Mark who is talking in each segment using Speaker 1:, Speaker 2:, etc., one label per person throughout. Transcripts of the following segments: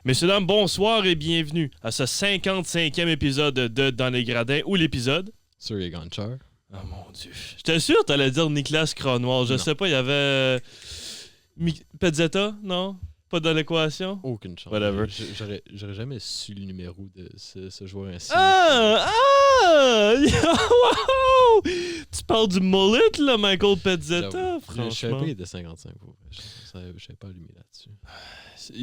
Speaker 1: Messieurs, dames, bonsoir et bienvenue à ce 55e épisode de Dans les Gradins, ou l'épisode...
Speaker 2: Sur les Gunchar.
Speaker 1: Oh mon Dieu. J'étais sûr que t'allais dire Nicolas Cronoir. Je sais pas, il y avait... Pezzetta, non? Pas dans l'équation?
Speaker 2: Aucune chance.
Speaker 1: Whatever.
Speaker 2: J'aurais jamais su le numéro de ce joueur ainsi.
Speaker 1: Ah! Wow! Tu parles du mullet, là, Michael Pezzetta, franchement.
Speaker 2: Je savais pas qu'il était 55. Je savais pas allumé là-dessus.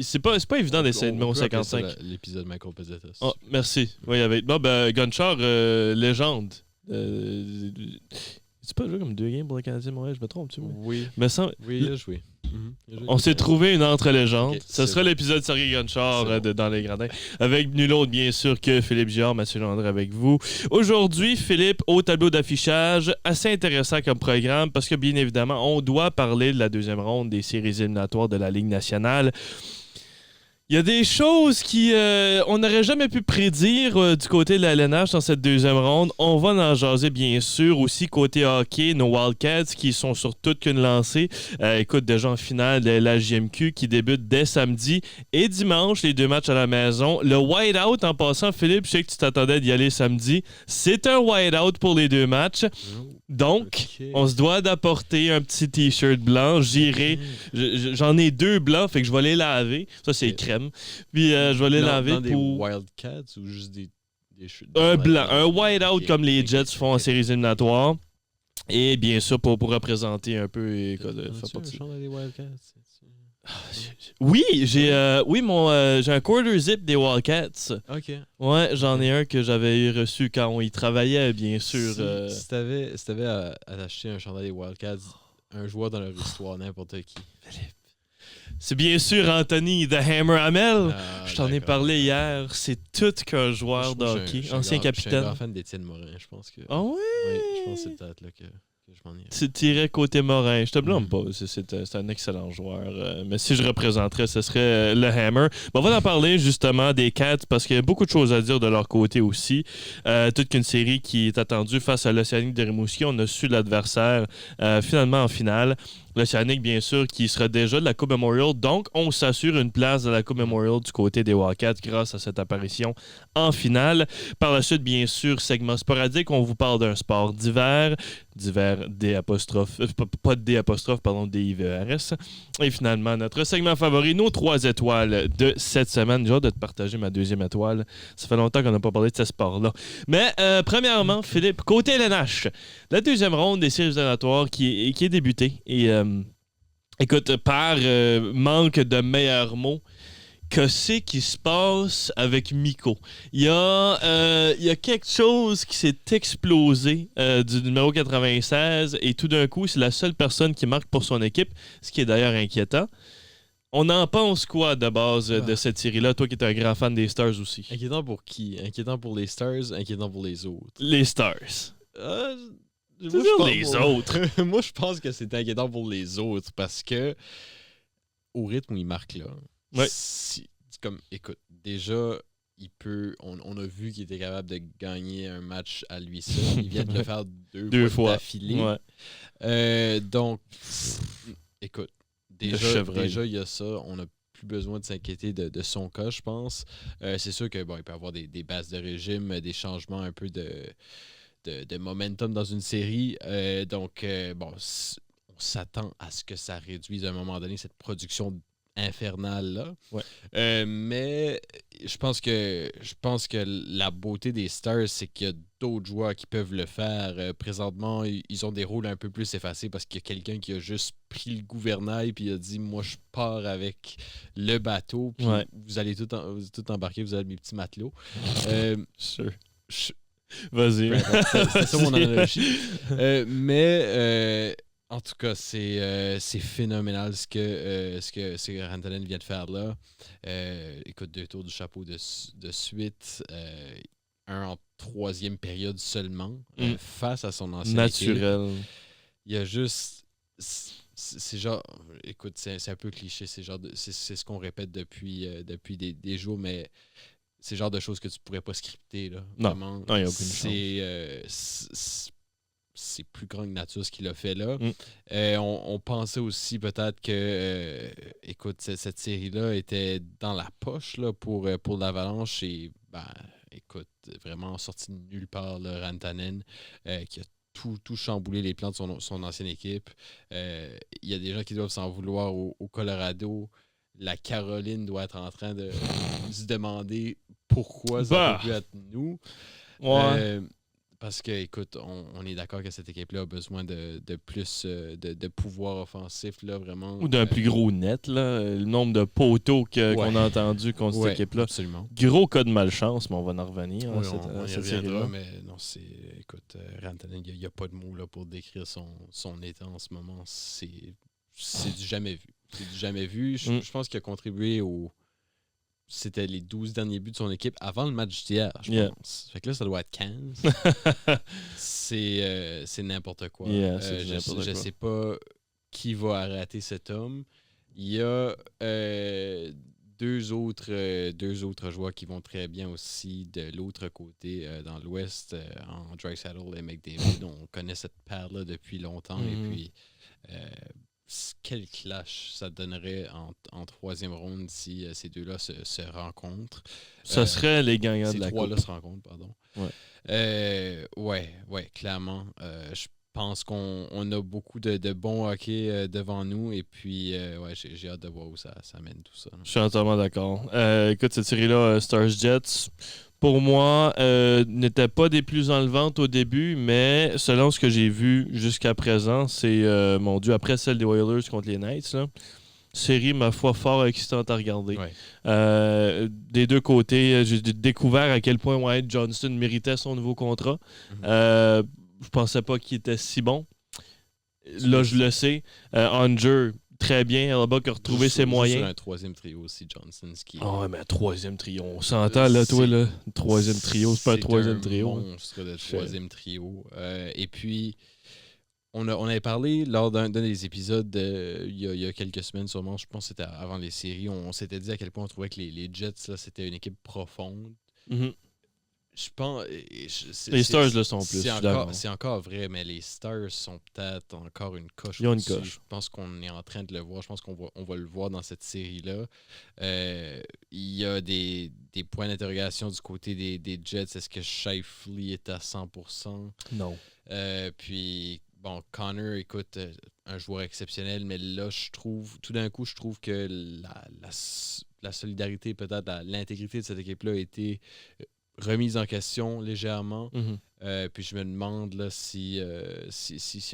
Speaker 1: C'est pas évident d'essayer de numéro 55.
Speaker 2: L'épisode Michael Pezzetta.
Speaker 1: Oh, merci. Oui, avec... Bon, ben, Gunchar, légende. C'est pas joué comme 2 games pour le Canadien Montréal, je me trompe, tu vois?
Speaker 2: Oui.
Speaker 1: Mais ça...
Speaker 2: Oui, il a joué.
Speaker 1: On s'est trouvé une entre-légende.
Speaker 2: Okay,
Speaker 1: Ce sera l'épisode Sergei Gunchar de Dans les Gradins. Avec nul autre, bien sûr, que Philippe Giard, Mathieu Landry avec vous. Aujourd'hui, Philippe, au tableau d'affichage, assez intéressant comme programme parce que, bien évidemment, on doit parler de la deuxième ronde des séries éliminatoires de la Ligue nationale. Il y a des choses on n'aurait jamais pu prédire du côté de la LNH dans cette deuxième ronde. On va en jaser, bien sûr. Aussi, côté hockey, nos Wildcats qui sont sur toute qu'une lancée. Écoute, déjà en finale de la JMQ qui débute dès samedi et dimanche, les 2 matchs à la maison. Le white-out, en passant, Philippe, je sais que tu t'attendais d'y aller samedi. C'est un white-out pour les 2 matchs. Donc, on se doit d'apporter un petit T-shirt blanc. J'irai. J'en ai 2 blancs, fait que je vais les laver. Ça, c'est crème. Puis, je vais les laver
Speaker 2: dans
Speaker 1: pour...
Speaker 2: des Wildcats ou juste des
Speaker 1: un blanc. Un white-out comme les Jets font en séries éliminatoires. Et bien sûr, pour représenter un peu...
Speaker 2: des Wildcats?
Speaker 1: Oui, j'ai un quarter zip des Wildcats.
Speaker 2: OK.
Speaker 1: Ouais, j'en ai un que j'avais reçu quand on y travaillait, bien sûr.
Speaker 2: Si t'avais à acheter un chandail des Wildcats, un joueur dans leur histoire, n'importe qui.
Speaker 1: C'est bien sûr Anthony The Hammer Hamel. Je t'en ai parlé hier. C'est tout qu'un joueur de hockey, ancien capitaine. Je suis
Speaker 2: un grand fan d'Étienne Morin, je pense que...
Speaker 1: Ah oui?
Speaker 2: Oui, je pense que c'est peut-être là que je m'en irais.
Speaker 1: Tu tirais côté Morin. Je te blâme pas. C'est un excellent joueur. Mais si je représenterais, ce serait le Hammer. Bon, on va en parler justement des Cats parce qu'il y a beaucoup de choses à dire de leur côté aussi. Toute qu'une série qui est attendue face à l'Océanique de Rimouski. On a su l'adversaire finalement en finale. L'Océanique, bien sûr, qui sera déjà de la Coupe Memorial. Donc, on s'assure une place de la Coupe Memorial du côté des Wildcats grâce à cette apparition en finale. Par la suite, bien sûr, segment sporadique, on vous parle d'un sport d'hiver. D'hiver, D', pas de D', pardon, D-I-V-E-R-S. Et finalement, notre segment favori, nos 3 étoiles de cette semaine. J'ai hâte de te partager ma 2e étoile. Ça fait longtemps qu'on n'a pas parlé de ce sport-là. Mais, premièrement, Philippe, côté LNH, la 2e ronde des séries éliminatoires qui est débutée. Et écoute, par manque de meilleurs mots, qu'est-ce qui se passe avec Mikko? Il y a quelque chose qui s'est explosé du numéro 96 et tout d'un coup, c'est la seule personne qui marque pour son équipe, ce qui est d'ailleurs inquiétant. On en pense quoi de base de cette série-là, toi qui es un grand fan des Stars aussi?
Speaker 2: Inquiétant pour qui? Inquiétant pour les Stars, inquiétant pour les autres?
Speaker 1: Les Stars. Autres.
Speaker 2: Moi, je pense que c'est inquiétant pour les autres parce que au rythme où il marque là,
Speaker 1: ouais.
Speaker 2: Comme, écoute, déjà, on a vu qu'il était capable de gagner un match à lui seul. Il vient de le faire deux fois d'affilée.
Speaker 1: Ouais.
Speaker 2: Donc, écoute, déjà, il y a ça. On n'a plus besoin de s'inquiéter de son cas, je pense. C'est sûr que il peut y avoir des bases de régime, des changements un peu de momentum dans une série. Donc, on s'attend à ce que ça réduise à un moment donné cette production infernale là.
Speaker 1: Ouais.
Speaker 2: Mais je pense que la beauté des Stars, c'est qu'il y a d'autres joueurs qui peuvent le faire. Présentement, ils ont des rôles un peu plus effacés parce qu'il y a quelqu'un qui a juste pris le gouvernail puis il a dit « Moi, je pars avec le bateau. Puis vous allez tout embarquer, vous avez mes petits matelots. »
Speaker 1: Sure. Vas-y.
Speaker 2: C'est ça mon analogie. Mais en tout cas, c'est phénoménal ce que Rantanen vient de faire là. Écoute, 2 tours du chapeau de suite. Un en 3e période seulement. Face à son ancien
Speaker 1: naturel.
Speaker 2: Équipe. Il y a juste... C'est genre... Écoute, c'est un peu cliché. C'est ce qu'on répète depuis des jours, mais... C'est le genre de choses que tu pourrais pas scripter, là.
Speaker 1: Non,
Speaker 2: vraiment.
Speaker 1: Non, il n'y a aucune chance.
Speaker 2: c'est plus grand que nature ce qu'il a fait là. On pensait aussi peut-être que, écoute, cette série-là était dans la poche là, pour l'Avalanche et, écoute, vraiment sorti de nulle part, là, Rantanen, qui a tout chamboulé les plans de son ancienne équipe. Il y a des gens qui doivent s'en vouloir au Colorado. La Caroline doit être en train de se demander pourquoi ça peut plus être nous.
Speaker 1: Ouais.
Speaker 2: Parce que, écoute, on est d'accord que cette équipe-là a besoin de plus de pouvoir offensif, là, vraiment.
Speaker 1: Ou d'un plus gros net, là. Le nombre de poteaux qu'on a entendu contre cette équipe-là.
Speaker 2: Absolument.
Speaker 1: Gros cas de malchance, mais on va en revenir.
Speaker 2: Oui, on y reviendra, mais non, écoute, Rantanen, il n'y a pas de mots là, pour décrire son état en ce moment. C'est du jamais vu. C'est du jamais vu. Je pense qu'il a contribué C'était les 12 derniers buts de son équipe avant le match d'hier, je pense. Fait que là, ça doit être 15. C'est n'importe quoi. Je ne sais pas qui va arrêter cet homme. Il y a deux autres joueurs qui vont très bien aussi de l'autre côté, dans l'Ouest, en Draisaitl et McDavid. On connaît cette paire-là depuis longtemps. Et puis, quel clash ça donnerait en troisième ronde si ces deux-là se rencontrent.
Speaker 1: Ça serait les gagnants de la Coupe.
Speaker 2: Ces trois-là se rencontrent, pardon. Ouais, clairement. Je pense qu'on a beaucoup de bons hockey devant nous. Et puis, j'ai hâte de voir où ça mène tout ça.
Speaker 1: Je suis entièrement d'accord. Écoute, cette série-là, Stars Jets, pour moi, n'était pas des plus enlevantes au début, mais selon ce que j'ai vu jusqu'à présent, c'est, mon Dieu, après celle des Oilers contre les Knights, là, série, ma foi, fort excitante à regarder. Des deux côtés, j'ai découvert à quel point Wyatt Johnston méritait son nouveau contrat. Je pensais pas qu'il était si bon. Là, je le sais. Unger, très bien. Hellebuyck a retrouvé ses moyens.
Speaker 2: Sur un troisième trio aussi, Johnson.
Speaker 1: Ah, mais un troisième trio. On s'entend, là, toi, là. Troisième trio, c'est pas un troisième trio.
Speaker 2: C'est un monstre de troisième trio. Et puis, on avait parlé lors d'un des épisodes il y a quelques semaines, sûrement, je pense que c'était avant les séries, on s'était dit à quel point on trouvait que les Jets, là, c'était une équipe profonde. Je pense.
Speaker 1: Les Stars le sont plus.
Speaker 2: C'est encore vrai, mais les Stars sont peut-être encore une coche.
Speaker 1: Ils ont une coche.
Speaker 2: Je pense qu'on est en train de le voir. Je pense qu'on va le voir dans cette série-là. Il y a des points d'interrogation du côté des Jets. Est-ce que Scheifele est à 100%?
Speaker 1: Non.
Speaker 2: Puis, bon, Connor, écoute, un joueur exceptionnel, mais là, tout d'un coup, je trouve que la solidarité, peut-être l'intégrité de cette équipe-là a été remise en question légèrement. Puis je me demande là, si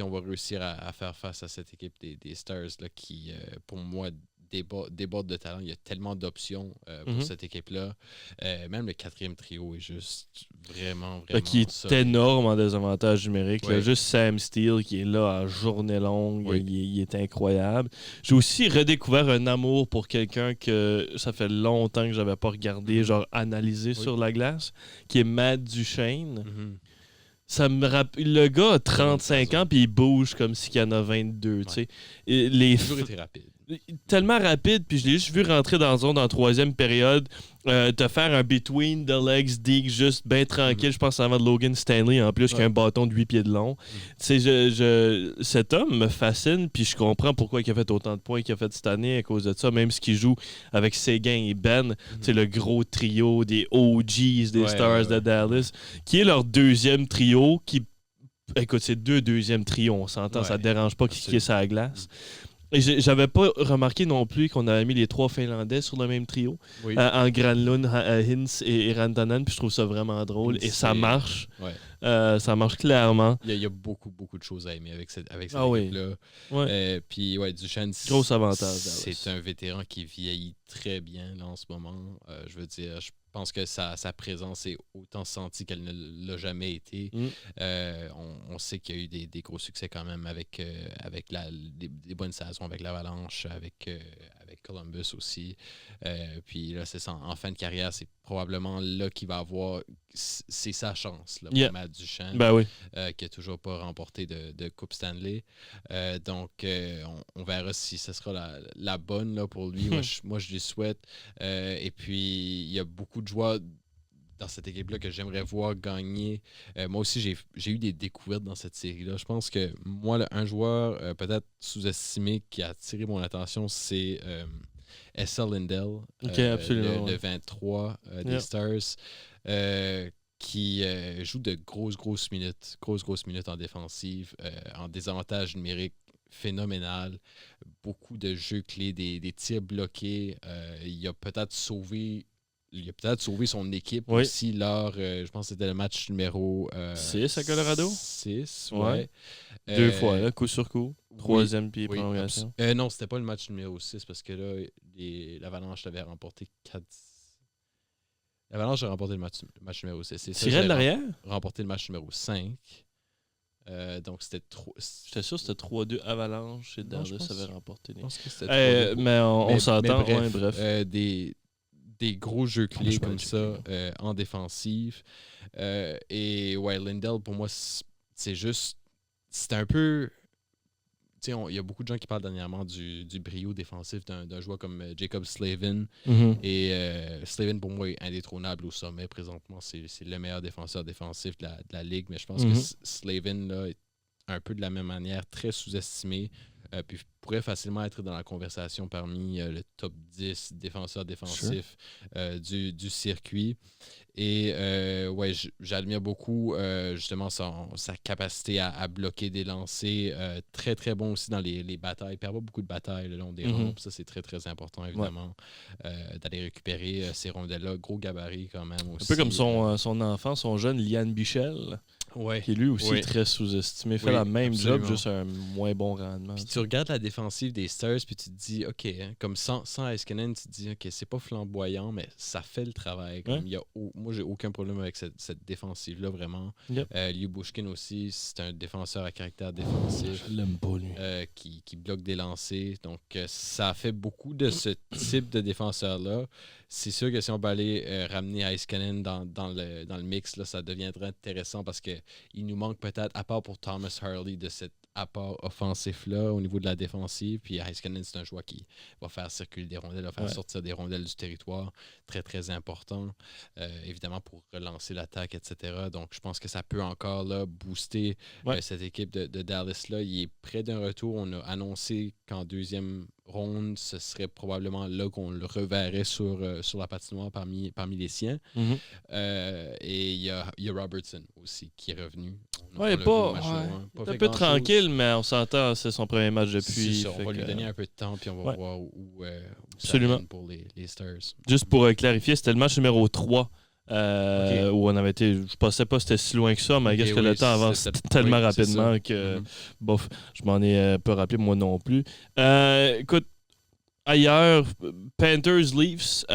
Speaker 2: on va réussir à faire face à cette équipe des Stars là, qui, pour moi, déborde de talent. Il y a tellement d'options pour cette équipe-là. Même le quatrième trio est juste vraiment
Speaker 1: qui est
Speaker 2: solide.
Speaker 1: énorme en désavantage numérique. Là, juste Sam Steele qui est là à journée longue. Il est incroyable. J'ai aussi redécouvert un amour pour quelqu'un que ça fait longtemps que je n'avais pas regardé, genre analysé sur la glace, qui est Matt Duchesne. Ça me rappelle. Le gars a 35 ans puis il bouge comme s'il en a 22. Il a
Speaker 2: toujours été rapide.
Speaker 1: Tellement rapide, puis je l'ai juste vu rentrer dans la zone en troisième période, te faire un between the legs dig juste bien tranquille. Je pense avant de Logan Stanley en plus, qui a un bâton de 8 pieds de long. Cet homme me fascine, puis je comprends pourquoi il a fait autant de points qu'il a fait cette année à cause de ça, même ce qu'il joue avec Seguin et Ben, c'est le gros trio des OGs des Stars de Dallas, qui est leur deuxième trio, qui, écoute, c'est deux deuxièmes trios, on s'entend, ça ne dérange pas qu'il est sur la glace. Et j'avais pas remarqué non plus qu'on avait mis les trois Finlandais sur le même trio, en Granlund, Hintz et Rantanen, puis je trouve ça vraiment drôle. Et ça marche. Ça marche clairement.
Speaker 2: Il y a beaucoup, beaucoup de choses à aimer avec cette équipe-là. Puis, Duchesne,
Speaker 1: gros avantage.
Speaker 2: C'est un vétéran qui vieillit très bien là, en ce moment. Je veux dire, je pense que sa présence est autant sentie qu'elle ne l'a jamais été. On sait qu'il y a eu des gros succès quand même avec des bonnes saisons avec l'Avalanche, avec Columbus aussi. Puis là, c'est ça, en fin de carrière, c'est probablement là qu'il va avoir... C'est sa chance là, pour Matt Duchesne, qui n'a toujours pas remporté de Coupe Stanley. Donc, on verra si ce sera la bonne là, pour lui. Moi, je lui souhaite. Et puis, il y a beaucoup de joueurs dans cette équipe-là que j'aimerais voir gagner. Moi aussi, j'ai eu des découvertes dans cette série-là. Je pense que moi, un joueur peut-être sous-estimé qui a attiré mon attention, c'est Essa Lindell, le 23 des Stars, qui joue de grosses minutes en défensive, en désavantage numérique phénoménal, beaucoup de jeux clés, des tirs bloqués. Il a peut-être sauvé son équipe aussi lors, je pense que c'était le match numéro
Speaker 1: 6 à Colorado.
Speaker 2: 6,
Speaker 1: ouais. 2 fois, là, coup sur coup. Troisième puis prolongation.
Speaker 2: Non, c'était pas le match numéro 6 parce que là, l'Avalanche avait remporté 4. L'Avalanche a remporté le match numéro 6.
Speaker 1: Tiré de l'arrière?
Speaker 2: Remporté le match numéro 5. Donc c'était trop.
Speaker 1: J'étais sûr que c'était 3-2 Avalanche et Dallas avait remporté.
Speaker 2: Je pense que c'était 3-2.
Speaker 1: Mais on s'entend. Bref.
Speaker 2: Des gros jeux clés comme ça en défensive. Et ouais, Lindell, pour moi, c'est juste. C'est un peu. Il y a beaucoup de gens qui parlent dernièrement du brio défensif d'un joueur comme Jaccob Slavin.
Speaker 1: Mm-hmm.
Speaker 2: Et Slavin, pour moi, est indétrônable au sommet présentement. C'est le meilleur défenseur défensif de la Ligue. Mais je pense que Slavin là, est un peu de la même manière, très sous-estimé. Puis pourrait facilement être dans la conversation parmi le top 10 défenseurs défensifs du circuit. Et ouais, j'admire beaucoup justement sa capacité à bloquer des lancers. Très, très bon aussi dans les batailles. Il perd pas beaucoup de batailles le long des rampes. Ça, c'est très, très important, évidemment, d'aller récupérer ces rondelles-là. Gros gabarit quand même aussi.
Speaker 1: Un peu comme son enfant, son jeune Lian Bichel.
Speaker 2: Ouais.
Speaker 1: Qui est lui aussi très sous-estimé. Fait la même job, juste un moins bon rendement.
Speaker 2: Puis tu regardes la défensive des Stars, puis tu te dis, OK, comme sans Heiskanen, tu te dis, OK, c'est pas flamboyant, mais ça fait le travail. Comme moi, j'ai aucun problème avec cette défensive-là, vraiment. Lyubushkin aussi, c'est un défenseur à caractère défensif.
Speaker 1: Je l'aime pas, lui.
Speaker 2: Qui bloque des lancers. Donc, ça fait beaucoup de ce type de défenseur-là. C'est sûr que si on peut aller ramener Heiskanen dans le mix, là, ça deviendrait intéressant parce qu'il nous manque peut-être, à part pour Thomas Harley, de cet apport offensif-là au niveau de la défensive. Puis Heiskanen, c'est un joueur qui va faire circuler des rondelles, va faire sortir des rondelles du territoire. Très, très important. Évidemment, pour relancer l'attaque, etc. Donc, je pense que ça peut encore là, booster cette équipe de Dallas-là. Il est près d'un retour. On a annoncé qu'en deuxième ronde, ce serait probablement là qu'on le reverrait sur la patinoire parmi les siens. Et il y a Robertson aussi qui est revenu.
Speaker 1: Un peu tranquille, mais on s'entend, c'est son premier match depuis.
Speaker 2: On va lui donner un peu de temps, puis on va voir où
Speaker 1: ça mène
Speaker 2: pour les Stars.
Speaker 1: Juste pour clarifier, c'était le match numéro 3. Où on avait été. Je pensais pas que c'était si loin que ça, mais que le temps avance tellement rapidement que bof, je m'en ai pas rappelé moi non plus. Écoute, ailleurs, Panthers Leafs,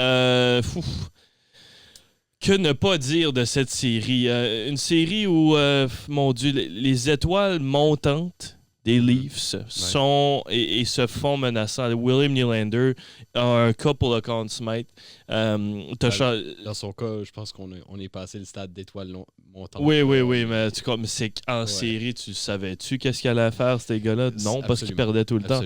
Speaker 1: que ne pas dire de cette série? Une série où, mon Dieu, les étoiles montantes des Leafs sont et se font menaçants. William Nylander a un cas pour le Conn Smythe.
Speaker 2: Dans son cas, je pense qu'on est passé le stade d'étoiles montantes.
Speaker 1: Oui, mais c'est qu'en série, tu savais-tu qu'est-ce qu'il allait faire, ces gars-là? Non, parce qu'ils perdaient tout le temps.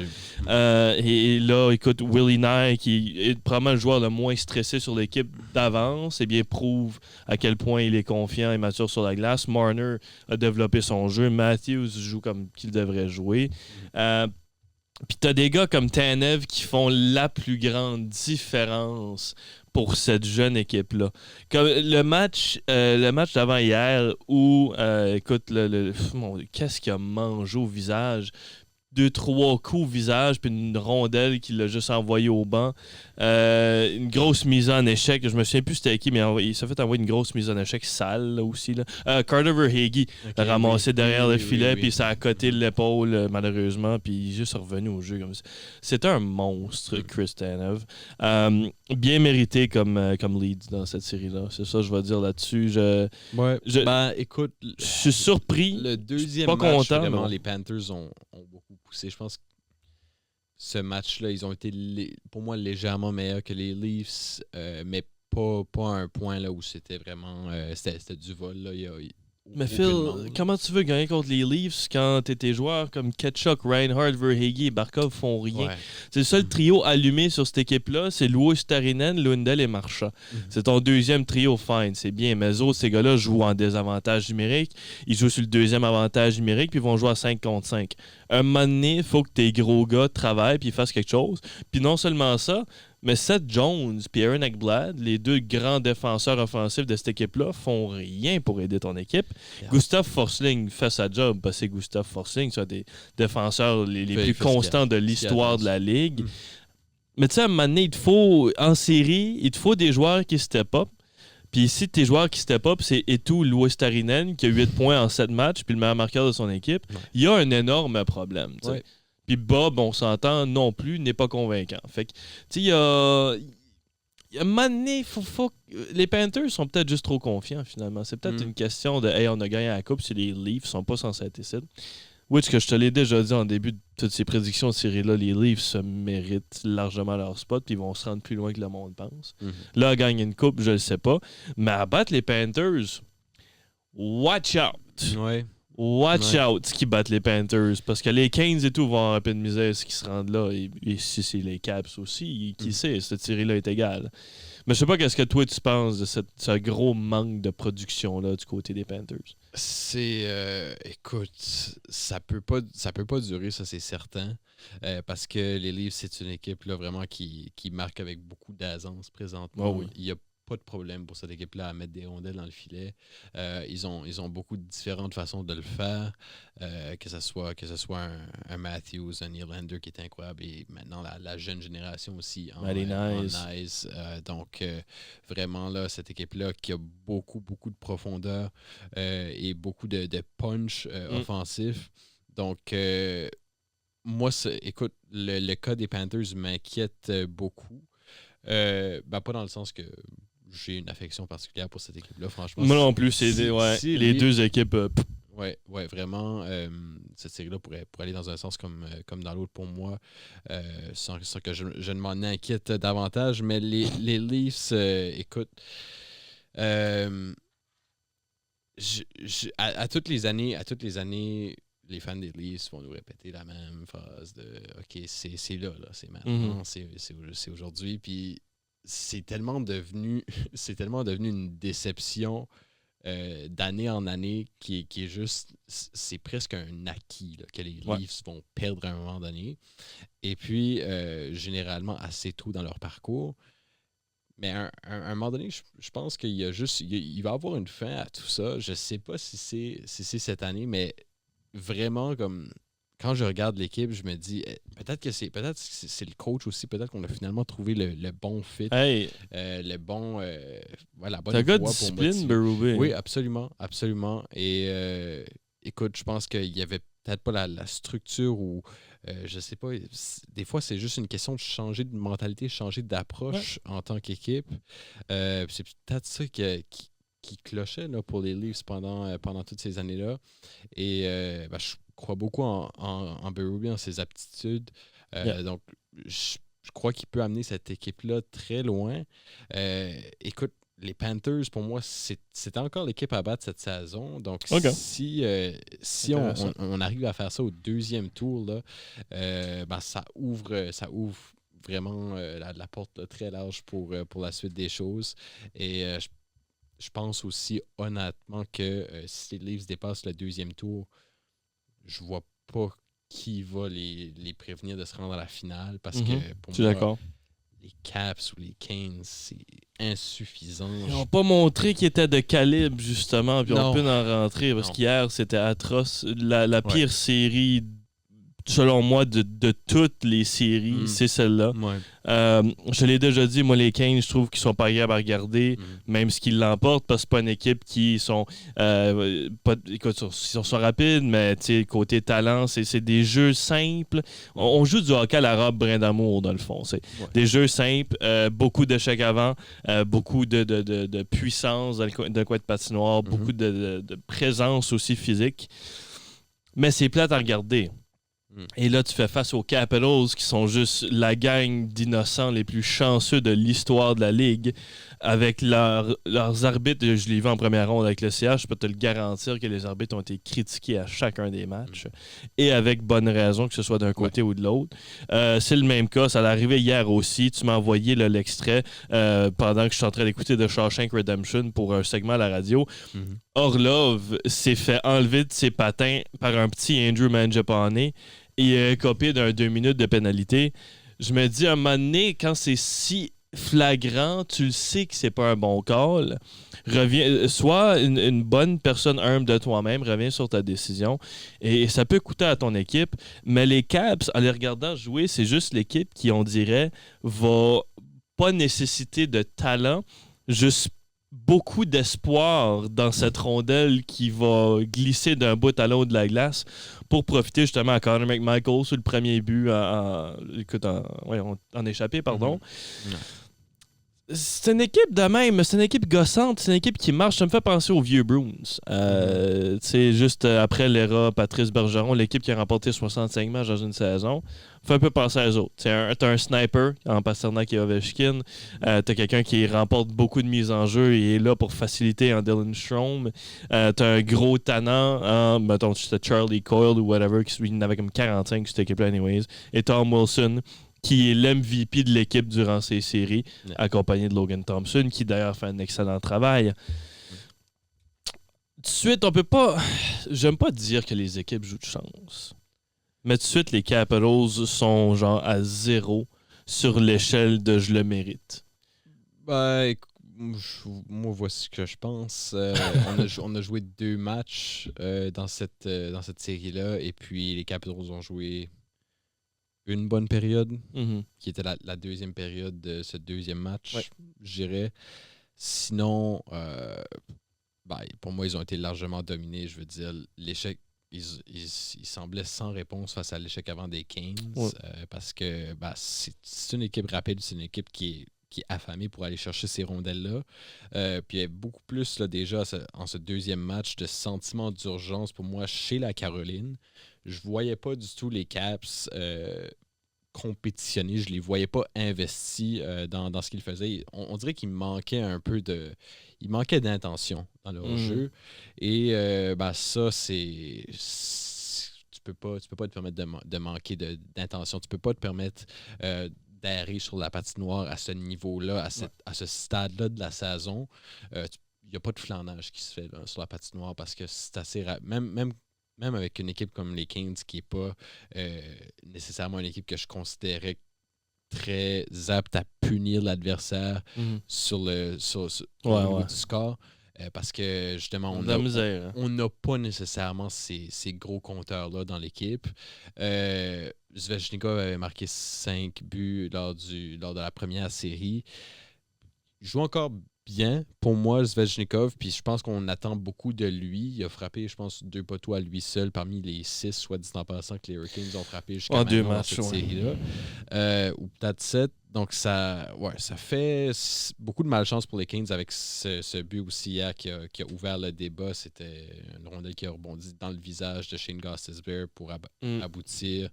Speaker 1: Et là, écoute, Willie Nye, qui est probablement le joueur le moins stressé sur l'équipe d'avance, eh bien, prouve à quel point il est confiant et mature sur la glace. Marner a développé son jeu. Matthews joue comme qu'il devrait jouer. Puis t'as des gars comme Tanev qui font la plus grande différence pour cette jeune équipe-là. Comme le match d'avant-hier où, écoute, qu'est-ce qu'il a mangé au visage? 2-3 coups au visage, puis une rondelle qu'il a juste envoyée au banc. Une grosse mise en échec. Je me souviens plus c'était qui, mais il s'est fait envoyer une grosse mise en échec sale là, aussi. Là. Carter Verhaeghe a ramassé derrière le filet, puis ça a coté l'épaule, malheureusement, puis il est juste revenu au jeu. C'était un monstre, Chris Tanev. Bien mérité comme lead dans cette série-là. C'est ça que je vais dire là-dessus.
Speaker 2: Écoute,
Speaker 1: je suis surpris.
Speaker 2: Le deuxième
Speaker 1: match,
Speaker 2: content, vraiment, les Panthers ont beaucoup poussé. Je pense que ce match-là, ils ont été, pour moi, légèrement meilleurs que les Leafs, mais pas à un point là, où c'était vraiment c'était du vol. Là.
Speaker 1: Mais Phil, comment tu veux gagner contre les Leafs quand tes joueurs comme Ketchuk, Reinhardt, Verhaeghe et Barkov font rien? Ouais. C'est le seul trio allumé sur cette équipe-là, c'est Luostarinen, Lundell et Marchand. C'est ton deuxième trio, fine, c'est bien. Mais les autres, ces gars-là jouent en désavantage numérique. Ils jouent sur le deuxième avantage numérique, puis ils vont jouer à 5 contre 5. Un moment donné, il faut que tes gros gars travaillent puis fassent quelque chose. Puis non seulement ça, mais Seth Jones et Aaron Ekblad, les deux grands défenseurs offensifs de cette équipe-là, font rien pour aider ton équipe. Yeah. Gustav Forsling fait sa job parce que c'est Gustav Forsling, c'est un des défenseurs les plus constants de l'histoire de la Ligue. Mais tu sais, à un moment donné, en série, il te faut des joueurs qui step up. Puis si tes joueurs qui step up, c'est Eetu Luostarinen qui a 8 points en 7 matchs puis le meilleur marqueur de son équipe, il y a un énorme problème. Ouais. Puis Bob, on s'entend non plus, n'est pas convaincant. Fait que, tu sais, il y a un moment donné, les Panthers sont peut-être juste trop confiants, finalement. C'est peut-être une question de « Hey, on a gagné la coupe si les Leafs sont pas censés être ici. » Which, que je te l'ai déjà dit en début de toutes ces prédictions de série-là, les Leafs se méritent largement leur spot puis ils vont se rendre plus loin que le monde pense. Là, gagner une coupe, je le sais pas. Mais à battre les Panthers, watch out!
Speaker 2: Ouais.
Speaker 1: Watch out qui battent les Panthers. Parce que les Canes et tout vont avoir un peu de misère ce qui se rendent là. Et si c'est les Caps aussi, qui sait, cette série-là est égale. Mais je sais pas qu'est-ce que toi tu penses de ce gros manque de production-là du côté des Panthers.
Speaker 2: Écoute, ça peut pas durer, ça c'est certain. Parce que les Leafs, c'est une équipe là, vraiment qui marque avec beaucoup d'aisance présentement. Oh oui. Il y a pas de problème pour cette équipe-là à mettre des rondelles dans le filet. Ils ont beaucoup de différentes façons de le faire, que ce soit un Matthews, un Nylander qui est incroyable et maintenant la jeune génération aussi en nice. Donc, vraiment, là, cette équipe-là qui a beaucoup, beaucoup de profondeur et beaucoup de punch offensif. Donc, moi, écoute, le cas des Panthers m'inquiète beaucoup. Pas dans le sens que j'ai une affection particulière pour cette équipe-là, franchement.
Speaker 1: Moi non plus, les deux équipes.
Speaker 2: Ouais, vraiment. Cette série-là pourrait aller dans un sens comme dans l'autre pour moi, sans que je ne m'en inquiète davantage. Mais les Leafs, écoute, à toutes les années, les fans des Leafs vont nous répéter la même phrase de « OK, c'est là, c'est maintenant, c'est aujourd'hui. » Puis c'est tellement devenu une déception d'année en année qui est juste... C'est presque un acquis là, que les Leafs vont perdre à un moment donné. Et puis, généralement, assez tôt dans leur parcours. Mais à un moment donné, je pense qu'il va y avoir une fin à tout ça. Je sais pas si c'est cette année, mais vraiment, comme quand je regarde l'équipe, je me dis peut-être que c'est le coach aussi, peut-être qu'on a finalement trouvé le bon fit, la bonne
Speaker 1: voie pour discipline, Berube.
Speaker 2: Oui, absolument. Et écoute, je pense qu'il y avait peut-être pas la structure ou je sais pas, des fois c'est juste une question de changer de mentalité, changer d'approche en tant qu'équipe. C'est peut-être ça qui clochait là, pour les Leafs pendant toutes ces années-là. Et je crois beaucoup en Berube, en ses aptitudes. Donc, je crois qu'il peut amener cette équipe-là très loin. Écoute, les Panthers, pour moi, c'est encore l'équipe à battre cette saison. Donc, si on arrive à faire ça au deuxième tour, là, ça ouvre vraiment la porte là, très large pour la suite des choses. Et je pense aussi, honnêtement, que si les Leafs dépassent le deuxième tour, je vois pas qui va les prévenir de se rendre à la finale parce que pour moi, les Caps ou les Canes, c'est insuffisant.
Speaker 1: Ils n'ont pas montré qu'ils étaient de calibre, justement, puis on peut en rentrer parce qu'hier, c'était atroce. La pire série, selon moi, de toutes les séries, c'est celle-là. Ouais. Je l'ai déjà dit, moi, les Canes, je trouve qu'ils sont pas agréables à regarder, même ce qu'ils l'emportent, parce que c'est pas une équipe qui sont... écoute, ils sont rapides, mais côté talent, c'est des jeux simples. On joue du hockey à la Robe Brindamour, dans le fond. C'est des jeux simples, beaucoup d'échecs avant, beaucoup de puissance dans le coin de patinoire, beaucoup de présence aussi physique. Mais c'est plate à regarder. Et là, tu fais face aux Capitals, qui sont juste la gang d'innocents les plus chanceux de l'histoire de la Ligue. Avec leurs arbitres, je l'ai vu en première ronde avec le CH, je peux te le garantir que les arbitres ont été critiqués à chacun des matchs. Et avec bonne raison, que ce soit d'un côté ou de l'autre. C'est le même cas, ça l'est arrivé hier aussi. Tu m'as envoyé l'extrait pendant que je suis en train d'écouter The Shawshank Redemption pour un segment à la radio. Orlov s'est fait enlever de ses patins par un petit Andrew Mangiapane et copié d'un 2 minutes de pénalité. Je me dis, à un moment donné, quand c'est si flagrant, tu le sais que c'est pas un bon call, sois une bonne personne humble de toi-même, reviens sur ta décision, et ça peut coûter à ton équipe, mais les Caps, en les regardant jouer, c'est juste l'équipe qui, on dirait, va pas nécessiter de talent, juste beaucoup d'espoir dans cette rondelle qui va glisser d'un bout à l'autre de la glace pour profiter justement à Connor McMichael sur le premier but en échappé, pardon. C'est une équipe de même, c'est une équipe gossante, c'est une équipe qui marche. Ça me fait penser aux vieux Bruins. C'est juste après l'ère Patrice Bergeron, l'équipe qui a remporté 65 matchs dans une saison. Fait un peu penser à eux autres. T'as un sniper en Pasternak et Ovechkin. T'as quelqu'un qui remporte beaucoup de mises en jeu et est là pour faciliter en Dylan Strome. T'as un gros tannant, mettons, c'était Charlie Coyle ou whatever, qui n'avait comme 45 cette équipe-là anyways. Et Tom Wilson, qui est l'MVP de l'équipe durant ces séries, accompagné de Logan Thompson, qui d'ailleurs fait un excellent travail. Tout de suite, on peut pas... J'aime pas dire que les équipes jouent de chance. Mais tout de suite, les Capitals sont genre à 0 sur l'échelle de « je le mérite ».
Speaker 2: Ben, moi, voici ce que je pense. On a joué 2 matchs dans cette série-là, et puis les Capitals ont joué une bonne période, qui était la deuxième période de ce deuxième match, je dirais. Sinon, pour moi, ils ont été largement dominés. Je veux dire, l'échec, ils semblaient sans réponse face à l'échec avant des Canes, parce que c'est une équipe rapide, c'est une équipe qui est affamée pour aller chercher ces rondelles-là. Puis il y a beaucoup plus là, déjà en ce deuxième match de sentiment d'urgence pour moi chez la Caroline. Je voyais pas du tout les Caps compétitionner, je les voyais pas investis dans ce qu'ils faisaient. On dirait qu'il manquait un peu il manquait d'intention dans leur jeu. Et ça, c'est... Tu peux pas te permettre de manquer d'intention. Tu peux pas te permettre d'errer sur la patinoire à ce niveau-là, à ce stade-là de la saison. Il n'y a pas de flanage qui se fait là, sur la patinoire, parce que c'est assez même avec une équipe comme les Kings, qui n'est pas nécessairement une équipe que je considérais très apte à punir l'adversaire sur le niveau du score. Parce que justement, on n'a pas nécessairement ces gros compteurs-là dans l'équipe. Svechnikov avait marqué 5 buts lors de la première série. Il joue encore bien pour moi, Svechnikov, puis je pense qu'on attend beaucoup de lui. Il a frappé, je pense, 2 poteaux à lui seul parmi les 6, soit dit en passant, que les Hurricanes ont frappé jusqu'à maintenant dans cette série-là. Ou peut-être 7. Donc ça fait beaucoup de malchance pour les Canes avec ce but aussi hier qui a ouvert le débat. C'était une rondelle qui a rebondi dans le visage de Shane Gostisbehere pour aboutir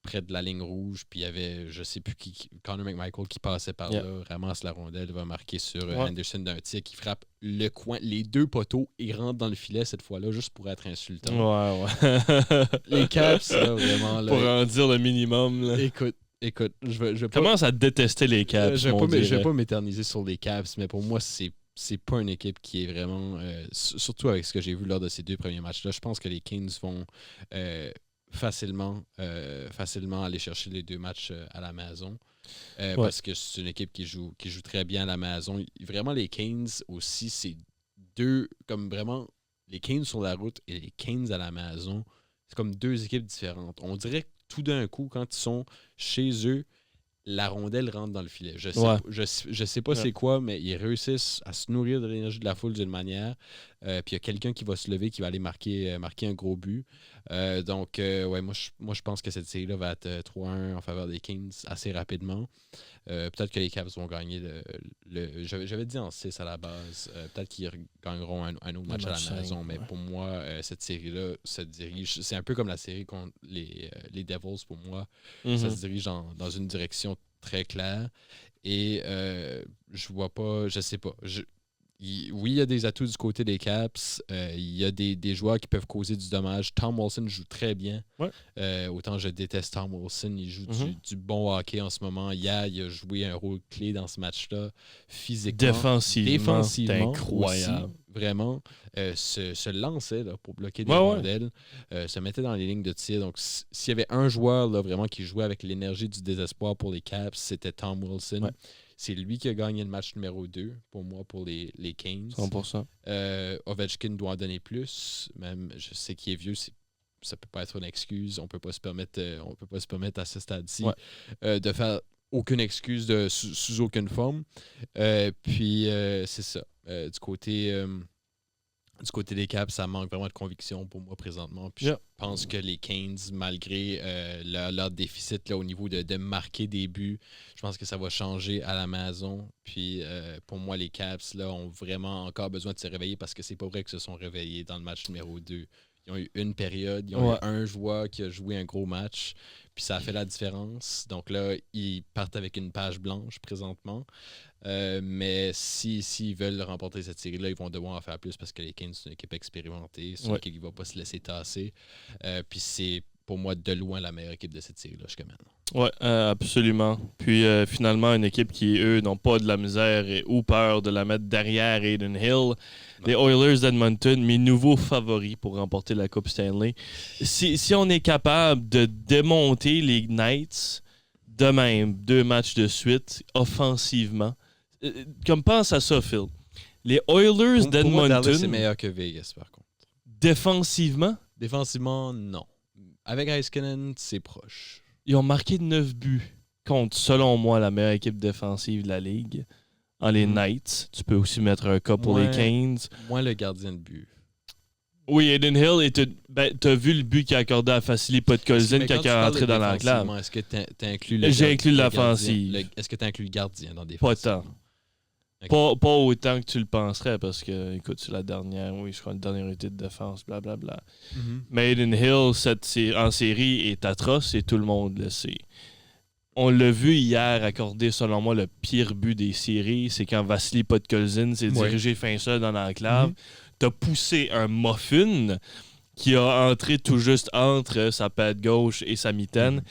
Speaker 2: près de la ligne rouge, puis il y avait, je sais plus qui, Connor McMichael qui passait par là, ramasse la rondelle, va marquer sur Anderson d'un tir qui frappe le coin, les 2 poteaux, et rentre dans le filet cette fois-là, juste pour être insultant. Les Caps, là, vraiment. Là,
Speaker 1: pour en dire le minimum. Là.
Speaker 2: Écoute, je vais pas...
Speaker 1: Commence à détester les Caps.
Speaker 2: Je vais pas m'éterniser sur les Caps, mais pour moi, c'est pas une équipe qui est vraiment... surtout avec ce que j'ai vu lors de ces 2 premiers matchs-là, je pense que les Kings vont... facilement aller chercher les 2 matchs à la maison, parce que c'est une équipe qui joue très bien à la maison. Vraiment, les Canes aussi, c'est 2, comme vraiment, les Canes sur la route et les Canes à la maison, c'est comme 2 équipes différentes. On dirait que tout d'un coup, quand ils sont chez eux, la rondelle rentre dans le filet. Je sais pas c'est quoi, mais ils réussissent à se nourrir de l'énergie de la foule d'une manière. Puis il y a quelqu'un qui va se lever, qui va aller marquer un gros but. Donc, moi, je pense que cette série-là va être 3-1 en faveur des Kings assez rapidement. Peut-être que les Caps vont gagner j'avais dit en 6 à la base. Peut-être qu'ils gagneront un autre match à la maison. Mais pour moi, cette série-là se dirige. C'est un peu comme la série contre les Devils pour moi. Ça se dirige dans une direction très claire. Et je vois pas, je sais pas. Oui, il y a des atouts du côté des Caps. Il y a des joueurs qui peuvent causer du dommage. Tom Wilson joue très bien.
Speaker 1: Ouais.
Speaker 2: Autant je déteste Tom Wilson. Il joue du bon hockey en ce moment. Hier, il a joué un rôle clé dans ce match-là. Physiquement.
Speaker 1: Défensivement c'est incroyable.
Speaker 2: Aussi, vraiment. Se lançait là, pour bloquer des rondelles. Se mettait dans les lignes de tir. Donc, s'il y avait un joueur là, vraiment qui jouait avec l'énergie du désespoir pour les Caps, c'était Tom Wilson. Ouais. C'est lui qui a gagné le match numéro 2 pour moi, pour les Canes.
Speaker 1: 100%.
Speaker 2: Ovechkin doit en donner plus. Même, je sais qu'il est vieux, ça peut pas être une excuse. On peut pas se permettre à ce stade-ci de faire aucune excuse sous aucune forme. Puis, c'est ça. Du côté des Caps, ça manque vraiment de conviction pour moi présentement. Puis je pense que les Canes, malgré leur déficit là, au niveau de marquer des buts, je pense que ça va changer à la maison. Puis pour moi, les Caps là, ont vraiment encore besoin de se réveiller parce que c'est pas vrai qu'ils se sont réveillés dans le match numéro 2. Ils ont eu une période, ils ont eu un joueur qui a joué un gros match, puis ça a fait la différence. Donc là, ils partent avec une page blanche présentement. Mais s'ils veulent remporter cette série-là, ils vont devoir en faire plus parce que les Kings, c'est une équipe expérimentée. C'est une équipe qui ne va pas se laisser tasser. Puis c'est, pour moi, de loin la meilleure équipe de cette série-là jusqu'à maintenant.
Speaker 1: Oui, absolument. Puis finalement, une équipe qui, eux, n'ont pas de la misère ou peur de la mettre derrière Adin Hill. Non. Les Oilers d'Edmonton, mes nouveaux favoris pour remporter la Coupe Stanley. Si on est capable de démonter les Knights de même, 2 matchs de suite, offensivement, comme pense à ça, Phil. Les Oilers d'Edmonton... Pour moi,
Speaker 2: Dallas, c'est meilleur que Vegas, par contre.
Speaker 1: Défensivement?
Speaker 2: Défensivement, non. Avec Heiskanen, c'est proche.
Speaker 1: Ils ont marqué 9 buts contre, selon moi, la meilleure équipe défensive de la Ligue. En les Knights. Tu peux aussi mettre un cas pour les Canes.
Speaker 2: Moins le gardien de but.
Speaker 1: Oui, Adin Hill, t'as vu le but qu'il a accordé à Vasily Podkolzin quand il est rentré dans l'enclave.
Speaker 2: Est-ce que tu inclus
Speaker 1: J'ai inclus l'offensive.
Speaker 2: Est-ce que tu inclus le gardien dans défense?
Speaker 1: Pas tant. Okay. Pas autant que tu le penserais, parce que, écoute, c'est la dernière, je crois, la dernière unité de défense, blablabla. Mais Adin Hill, en série, est atroce et tout le monde le sait. On l'a vu hier accorder, selon moi, le pire but des séries. C'est quand Vasily Podkolzin s'est dirigé fin seul dans l'enclave. T'as poussé un muffin qui a entré tout juste entre sa patte gauche et sa mitaine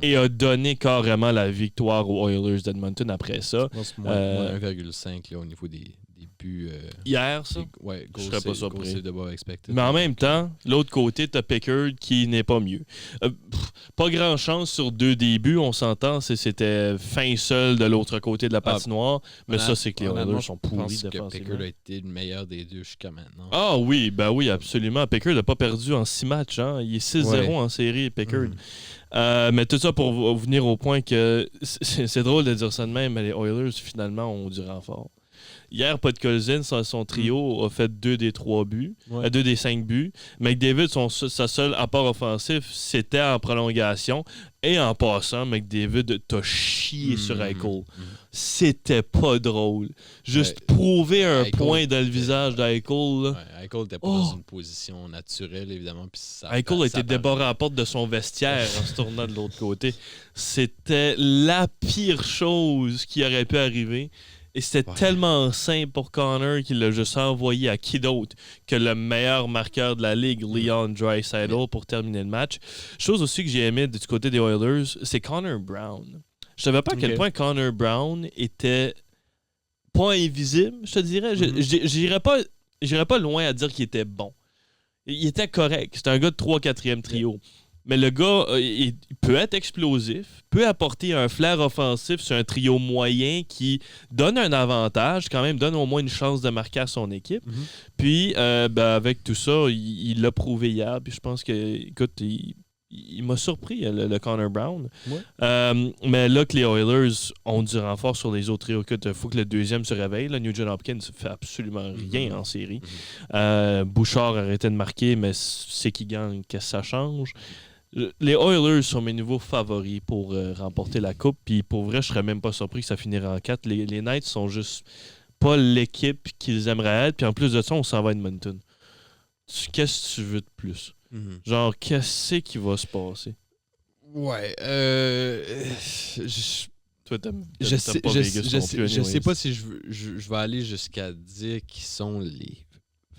Speaker 1: et a donné carrément la victoire aux Oilers d'Edmonton après ça.
Speaker 2: Je pense moins 1,5 au niveau des buts.
Speaker 1: Hier, ça?
Speaker 2: Je serais pas surpris.
Speaker 1: Mais en même temps, l'autre côté, t'as Pickard qui n'est pas mieux. Pas grand chance sur 2 débuts, on s'entend. C'était fin seul de l'autre côté de la patinoire. Mais ça, c'est que les Oilers sont pourris défensivement. Je pense que
Speaker 2: Pickard a été le meilleur des deux jusqu'à maintenant.
Speaker 1: Ah oui, oui, absolument. Pickard n'a pas perdu en 6 matchs. Hein? Il est 6-0 en série, Pickard. Mais tout ça pour venir au point que c'est drôle de dire ça de même, mais les Oilers, finalement, ont du renfort. Hier, Podkolzin, son trio, a fait 2 des 3 buts, 2 des 5 buts. McDavid, sa seule apport offensif, c'était en prolongation. Et en passant, McDavid t'a chié sur Eichel. C'était pas drôle. Juste prouver un point dans le visage d'Eichel.
Speaker 2: Eichel n'était pas dans une position naturelle, évidemment.
Speaker 1: Eichel a été débarré à la porte de son vestiaire en se tournant de l'autre côté. C'était la pire chose qui aurait pu arriver. Et c'était tellement simple pour Connor qu'il l'a juste envoyé à qui d'autre que le meilleur marqueur de la Ligue, Leon Draisaitl, pour terminer le match. Chose aussi que j'ai aimé du côté des Oilers, c'est Connor Brown. Je savais pas à quel point Connor Brown était pas invisible, je te dirais. J'irais pas loin à dire qu'il était bon. Il était correct. C'était un gars de 3-4e trio. Mais le gars, il peut être explosif, peut apporter un flair offensif sur un trio moyen qui donne un avantage, quand même, donne au moins une chance de marquer à son équipe. Puis, avec tout ça, il l'a prouvé hier. Puis je pense que, écoute, il il m'a surpris, le Connor Brown.
Speaker 2: Ouais.
Speaker 1: Mais là que les Oilers ont du renfort sur les autres trio, il faut que le deuxième se réveille. Là, Nugent Hopkins ne fait absolument rien en série. Bouchard a arrêté de marquer, mais c'est qui gagne, qu'est-ce que ça change? Les Oilers sont mes nouveaux favoris pour remporter la Coupe. Puis pour vrai, je serais même pas surpris que ça finirait en 4. Les Knights sont juste pas l'équipe qu'ils aimeraient être. Puis en plus de ça, on s'en va à Edmonton. Qu'est-ce que tu veux de plus? Genre, qu'est-ce qui va se passer?
Speaker 2: Ouais.
Speaker 1: Toi,
Speaker 2: je sais pas si je vais aller jusqu'à dire qu'ils sont les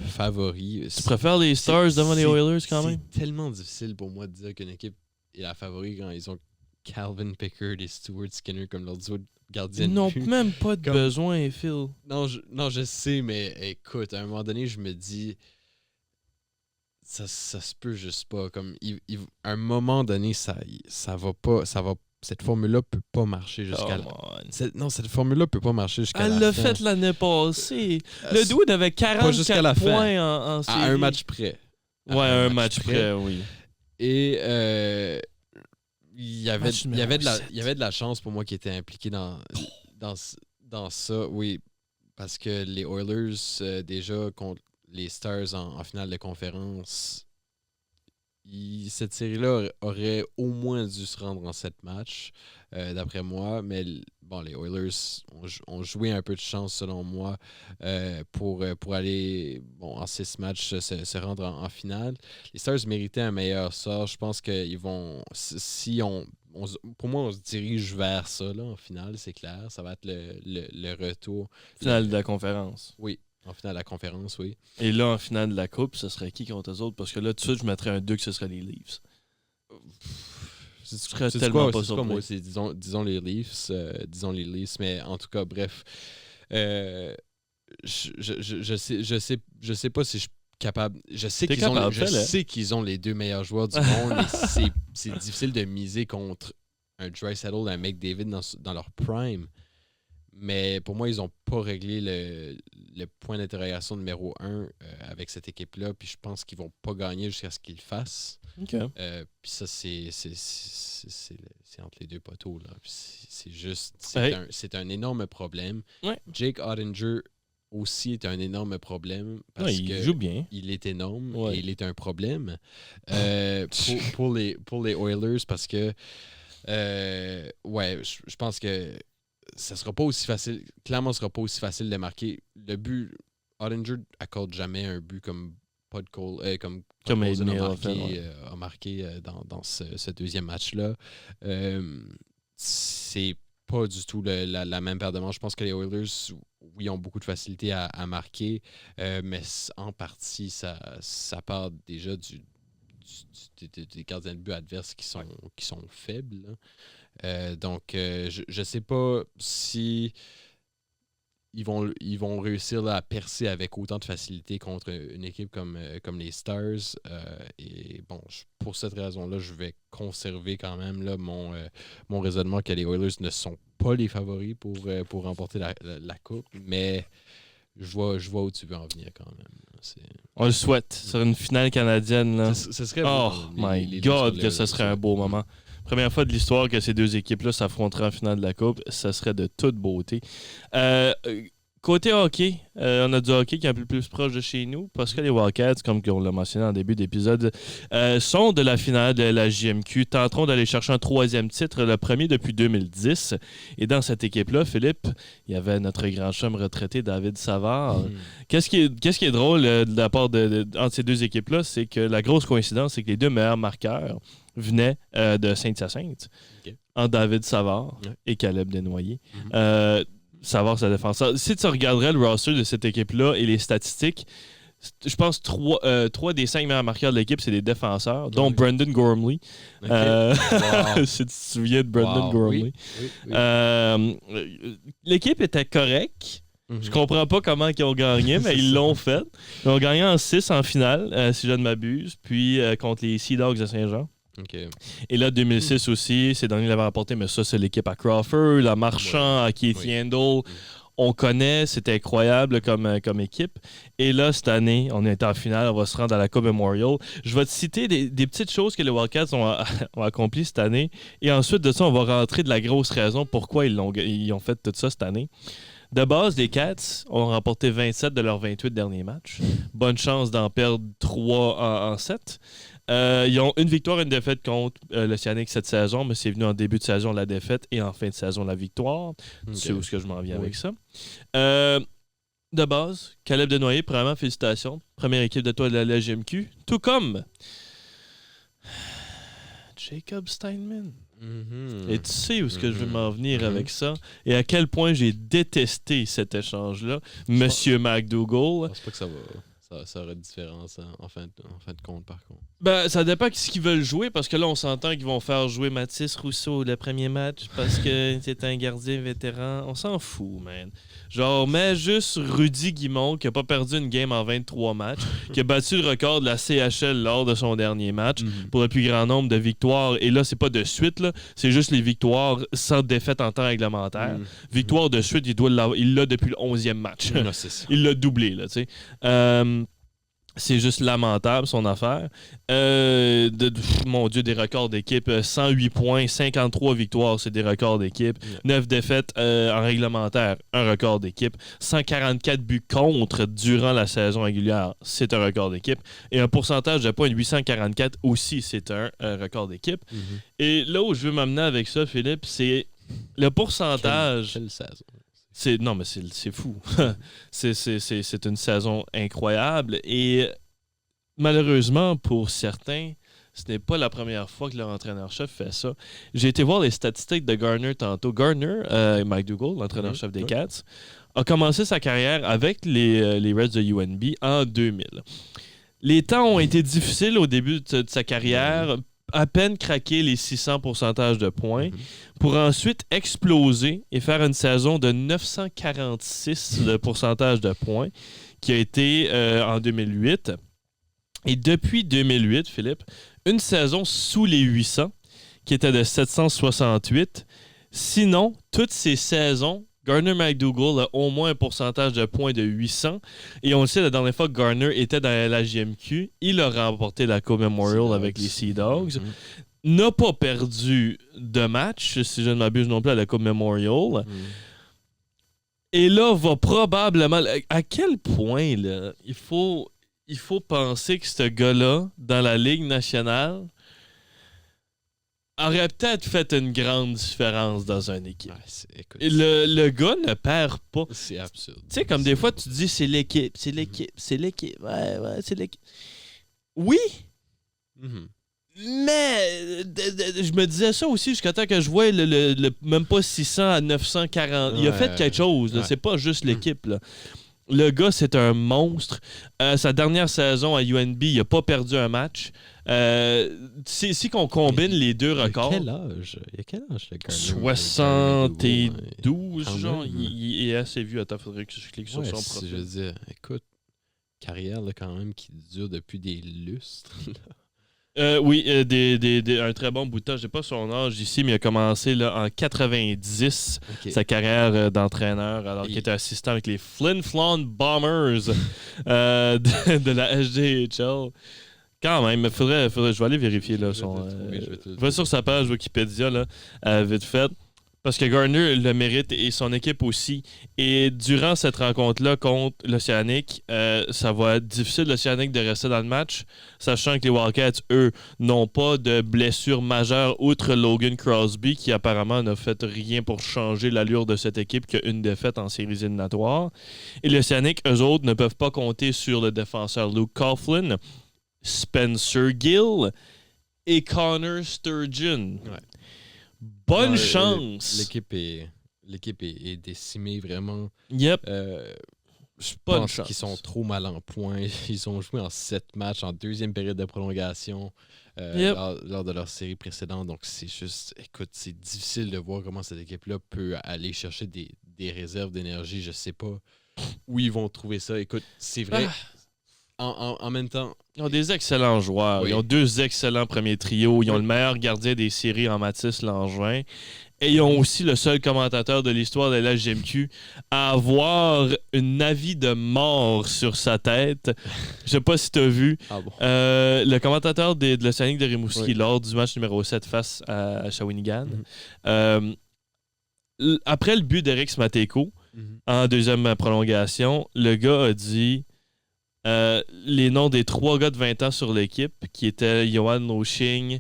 Speaker 2: favoris.
Speaker 1: Tu préfères les Stars devant les Oilers quand même?
Speaker 2: C'est tellement difficile pour moi de dire qu'une équipe est la favorite quand ils ont Calvin Pickard et Stuart Skinner comme leurs duo gardiens.
Speaker 1: Ils n'ont même pas de besoin, Phil.
Speaker 2: Non, je sais, mais écoute, à un moment donné, je me dis... Ça se peut juste pas. Comme à un moment donné, ça va pas. Cette formule-là peut pas marcher jusqu'à cette formule-là peut pas marcher jusqu'à la fin.
Speaker 1: Elle l'a fait l'année passée. Le dude avait 44 points en série.
Speaker 2: À un match près.
Speaker 1: Un match près, oui.
Speaker 2: Et il y avait de la chance pour moi qui était impliqué dans ça, oui. Parce que les Oilers, déjà, contre les Stars en finale de conférence, cette série-là aurait au moins dû se rendre en 7 matchs, d'après moi. Mais bon, les Oilers ont joué un peu de chance, selon moi, pour aller en 6 matchs se rendre en finale. Les Stars méritaient un meilleur sort. Je pense qu'ils vont... pour moi, on se dirige vers ça là, en finale, c'est clair. Ça va être le retour.
Speaker 1: Finale de la conférence.
Speaker 2: Oui. En finale de la conférence, oui.
Speaker 1: Et là, en finale de la Coupe, ce serait qui contre eux autres? Parce que là, tout de suite, je mettrais un 2 que ce serait les Leafs.
Speaker 2: Je serais tellement pas surpris. Moi aussi, disons les Leafs. Mais en tout cas, bref. Je sais pas si je suis capable. Je sais qu'ils ont les 2 meilleurs joueurs du monde, mais c'est difficile de miser contre un Draisaitl et un McDavid dans leur prime. Mais pour moi, ils n'ont pas réglé le point d'interrogation numéro 1 avec cette équipe-là. Puis je pense qu'ils ne vont pas gagner jusqu'à ce qu'ils le fassent.
Speaker 1: Okay.
Speaker 2: Puis ça, c'est entre les deux poteaux. Là. C'est juste... C'est un énorme problème.
Speaker 1: Ouais.
Speaker 2: Jake Ottinger aussi est un énorme problème. Parce
Speaker 1: il joue bien.
Speaker 2: Il est énorme et il est un problème pour les Oilers parce que je pense que ça sera pas aussi facile. Clairement, ce sera pas aussi facile de marquer. Le but, Ottinger accorde jamais un but comme comme a marqué dans ce deuxième match-là. C'est pas du tout la même paire de manches. Je pense que les Oilers, oui, ont beaucoup de facilité à marquer, mais en partie, ça part déjà des gardiens de but adverses qui sont faibles. Donc, je sais pas si ils vont réussir là, à percer avec autant de facilité contre une équipe comme les Stars. Et bon, pour cette raison-là, je vais conserver quand même là, mon raisonnement que les Oilers ne sont pas les favoris pour remporter la Coupe, mais je vois où tu veux en venir quand même.
Speaker 1: On le souhaite. Sur une finale canadienne. Là.
Speaker 2: Ce serait
Speaker 1: beau. My God, que ce serait un beau moment. Première fois de l'histoire que ces deux équipes-là s'affronteraient en finale de la Coupe, ça serait de toute beauté. Côté hockey, on a du hockey qui est un peu plus proche de chez nous parce que les Wildcats, comme on l'a mentionné en début d'épisode, sont de la finale de la JMQ, tenteront d'aller chercher un 3e titre, le premier depuis 2010. Et dans cette équipe-là, Philippe, il y avait notre grand chum retraité, David Savard. Qu'est-ce qui est drôle de la part entre ces deux équipes-là, c'est que la grosse coïncidence, c'est que les 2 meilleurs marqueurs venaient de Saint-Hyacinthe, en David Savard et Caleb Desnoyers. Savard, sa défenseur. Si tu regarderais le roster de cette équipe-là et les statistiques, je pense 3 des 5 meilleurs marqueurs de l'équipe, c'est des défenseurs, dont Brendan Gormley. Si tu te souviens de Brendan Gormley. Oui. L'équipe était correcte. Je comprends pas comment ils ont gagné, mais ils l'ont fait. Ils ont gagné en 6 en finale, si je ne m'abuse, puis contre les Sea Dogs de Saint-Jean.
Speaker 2: Okay.
Speaker 1: Et là, 2006 aussi, ces derniers l'avaient rapporté, mais ça, c'est l'équipe à Crawford, à Marchand, à Keith Yandel. On connaît, c'est incroyable comme équipe. Et là, cette année, on est en finale, on va se rendre à la Coupe Memorial. Je vais te citer des petites choses que les Wildcats ont accomplies cette année. Et ensuite de ça, on va rentrer de la grosse raison pourquoi ils ont fait tout ça cette année. De base, les Cats ont remporté 27 de leurs 28 derniers matchs. Bonne chance d'en perdre 3 en 7. Ils ont une victoire et une défaite contre l'Océanic cette saison, mais c'est venu en début de saison la défaite et en fin de saison la victoire. Okay. Tu sais où est-ce que je m'en viens avec ça. De base, Caleb Desnoyers, premièrement, félicitations. Première équipe de toi de la LGMQ. Tout comme Jacob Steinman. Et tu sais où est-ce que je veux m'en venir avec ça et à quel point j'ai détesté cet échange-là, Monsieur McDougall.
Speaker 2: Je pense pas que ça aurait de différence en fin de compte, par contre.
Speaker 1: Ben, ça dépend de ce qu'ils veulent jouer, parce que là, on s'entend qu'ils vont faire jouer Mathis Rousseau le premier match parce que c'est un gardien vétéran. On s'en fout, man. Genre, mets juste Rudy Guimond, qui a pas perdu une game en 23 matchs, qui a battu le record de la CHL lors de son dernier match pour le plus grand nombre de victoires. Et là, c'est pas de suite, là. C'est juste les victoires sans défaite en temps réglementaire. Victoire de suite, il l'a depuis le 11e match. Il l'a doublé, là, tu sais. C'est juste lamentable, son affaire. Mon Dieu, des records d'équipe. 108 points, 53 victoires, c'est des records d'équipe. 9 défaites en réglementaire, un record d'équipe. 144 buts contre durant la saison régulière, c'est un record d'équipe. Et un pourcentage de points de 844 aussi, c'est un record d'équipe. Et là où je veux m'amener avec ça, Philippe, c'est le pourcentage...
Speaker 2: Quelle saison?
Speaker 1: Non, mais c'est fou. c'est une saison incroyable. Et malheureusement, pour certains, ce n'est pas la première fois que leur entraîneur-chef fait ça. J'ai été voir les statistiques de Garner tantôt. Garner, McDougall, l'entraîneur-chef des Cats, a commencé sa carrière avec les Reds de UNB en 2000. Les temps ont été difficiles au début de sa carrière. À peine craquer les 600 pourcentages de points pour ensuite exploser et faire une saison de 946 de pourcentage de points qui a été en 2008. Et depuis 2008, Philippe, une saison sous les 800 qui était de 768. Sinon, toutes ces saisons, Garner McDougall a au moins un pourcentage de points de 800. Et on le sait, la dernière fois que Garner était dans la JMQ, il a remporté la Coupe Memorial avec les Sea Dogs. N'a pas perdu de match, si je ne m'abuse non plus, à la Coupe Memorial. Et là, va probablement... À quel point, là, il faut penser que ce gars-là, dans la Ligue nationale, aurait peut-être fait une grande différence dans une équipe. Ouais, le gars ne perd pas.
Speaker 2: C'est absurde.
Speaker 1: Tu sais, comme des fois, tu dis c'est l'équipe. Ouais, c'est l'équipe. Oui, mais je me disais ça aussi jusqu'à temps que je vois le même pas 600 à 940. Il a fait quelque chose. Là. C'est pas juste l'équipe. Là. Le gars, c'est un monstre. Sa dernière saison à UNB, il n'a pas perdu un match. Si on combine les deux records...
Speaker 2: Il y a quel âge le Garner?
Speaker 1: 72, genre. Il est assez vieux. Attends, il faudrait que je clique sur son profil.
Speaker 2: Je veux dire, écoute, carrière là, quand même qui dure depuis des lustres.
Speaker 1: Oui, un très bon bout de temps. Je n'ai pas son âge ici, mais il a commencé là, en 90 sa carrière d'entraîneur, alors qu'il était assistant avec les Flin Flon Bombers de la SJHL. Quand même, je vais aller vérifier là, va sur sa page Wikipédia, là, vite fait. Parce que Garner le mérite et son équipe aussi. Et durant cette rencontre-là contre l'Océanic, ça va être difficile l'Océanic de rester dans le match, sachant que les Wildcats, eux, n'ont pas de blessure majeure outre Logan Crosby, qui apparemment n'a fait rien pour changer l'allure de cette équipe qu'une défaite en séries éliminatoires. Et l'Océanic, eux autres, ne peuvent pas compter sur le défenseur Luke Coughlin, Spencer Gill et Connor Sturgeon. Ouais. Bonne chance!
Speaker 2: L'équipe est décimée vraiment.
Speaker 1: Yep.
Speaker 2: Je pense qu'ils sont trop mal en point. Ils ont joué en 7 matchs en deuxième période de prolongation lors de leur série précédente. Donc, c'est juste... Écoute, c'est difficile de voir comment cette équipe-là peut aller chercher des réserves d'énergie. Je sais pas où ils vont trouver ça. Écoute, c'est vrai... en même temps...
Speaker 1: Ils ont des excellents joueurs. Oui. Ils ont 2 excellents premiers trios. Ils ont le meilleur gardien des séries en Mathis Langevin. Et ils ont aussi le seul commentateur de l'histoire de la GMQ à avoir un avis de mort sur sa tête. Je sais pas si tu as vu.
Speaker 2: Ah bon.
Speaker 1: Le commentateur de l'Océanique de Rimouski lors du match numéro 7 face à Shawinigan. Après le but d'Eric Mateko en deuxième prolongation, le gars a dit les noms des 3 gars de 20 ans sur l'équipe, qui étaient Johan Oshing...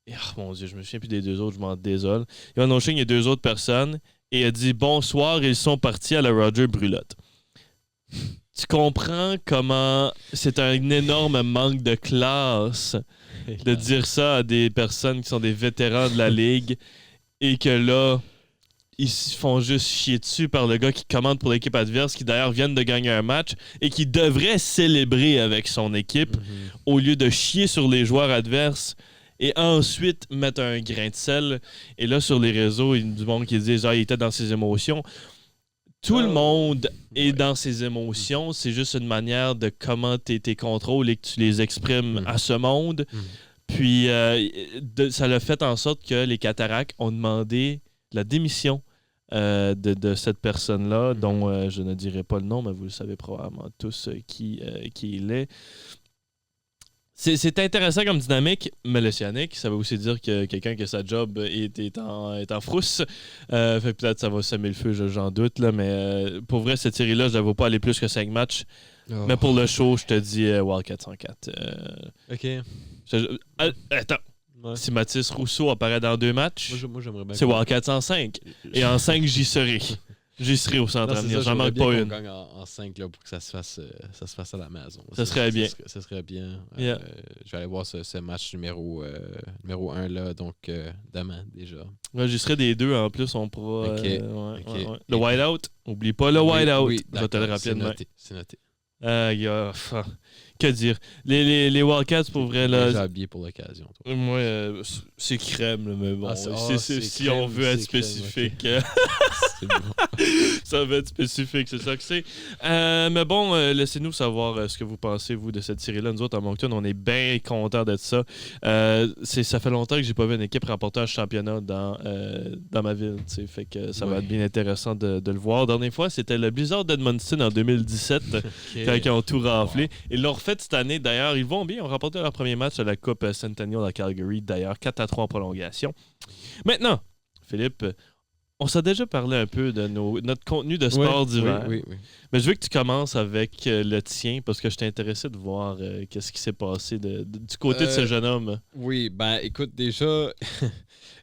Speaker 1: Oh mon Dieu, je me souviens plus des 2 autres, je m'en désole. Johan Oshing et 2 autres personnes, et il a dit « Bonsoir, ils sont partis à la Roger Brulotte ». Tu comprends comment c'est un énorme manque de classe de dire ça à des personnes qui sont des vétérans de la Ligue et que là, ils se font juste chier dessus par le gars qui commande pour l'équipe adverse, qui d'ailleurs vient de gagner un match et qui devrait célébrer avec son équipe au lieu de chier sur les joueurs adverses. Et ensuite, mettre un grain de sel. Et là, sur les réseaux, il y a du monde qui dit « il était dans ses émotions ». Tout le monde est dans ses émotions. C'est juste une manière de comment tu contrôles et que tu les exprimes à ce monde. Puis, ça l'a fait en sorte que les Cataractes ont demandé la démission de cette personne-là, dont je ne dirai pas le nom, mais vous le savez probablement tous qui il est. C'est intéressant comme dynamique, mais l'Océanique, ça veut aussi dire que quelqu'un que sa job est en frousse. Fait peut-être ça va semer le feu, j'en doute, là, mais pour vrai, cette série-là, je ne la vois pas aller plus que 5 matchs. Oh. Mais pour le show, je te dis Wildcat 104.
Speaker 2: OK.
Speaker 1: Attends. Ouais. Si Mathis Rousseau apparaît dans 2 matchs,
Speaker 2: moi, j'aimerais bien
Speaker 1: c'est Wildcat 105. Et en 5, j'y serai. J'y serai au centre avenir. J'en manque pas une.
Speaker 2: Gagne en 5 là, pour que ça se fasse à la maison.
Speaker 1: Ça serait bien.
Speaker 2: Ça serait bien.
Speaker 1: Yeah.
Speaker 2: Je vais aller voir ce match numéro 1 là, donc demain déjà.
Speaker 1: Ouais, j'y serai des 2 en plus. On pourra. Okay. Ouais. Le whiteout. Oublie pas le whiteout.
Speaker 2: Oui,
Speaker 1: je vais te le rappeler demain.
Speaker 2: C'est noté.
Speaker 1: Que dire? Les Wildcats, pour vrai, là...
Speaker 2: J'ai habillé pour l'occasion.
Speaker 1: Moi, c'est crème, là, mais bon. Si crème, on veut être spécifique... Crème, okay. C'est bon. Ça va être spécifique, c'est ça que c'est. Mais bon, laissez-nous savoir ce que vous pensez, vous, de cette série-là. Nous autres, à Moncton, on est bien contents d'être ça. Ça fait longtemps que j'ai pas vu une équipe remporter un championnat dans ma ville, t'sais. Fait que ça va être bien intéressant de le voir. La dernière fois, c'était le Blizzard d'Edmundston en 2017, quand ils ont tout raflé. Wow. Ils l'ont refait cette année, d'ailleurs. Ils vont bien. Ils ont remporté leur premier match à la Coupe Centennial à Calgary, d'ailleurs, 4-3 en prolongation. Maintenant, Philippe... On s'est déjà parlé un peu de notre contenu de sport d'hiver.
Speaker 2: Oui.
Speaker 1: Mais je veux que tu commences avec le tien parce que je t'ai intéressé de voir qu'est-ce qui s'est passé du côté de ce jeune homme.
Speaker 2: Oui, ben écoute, déjà,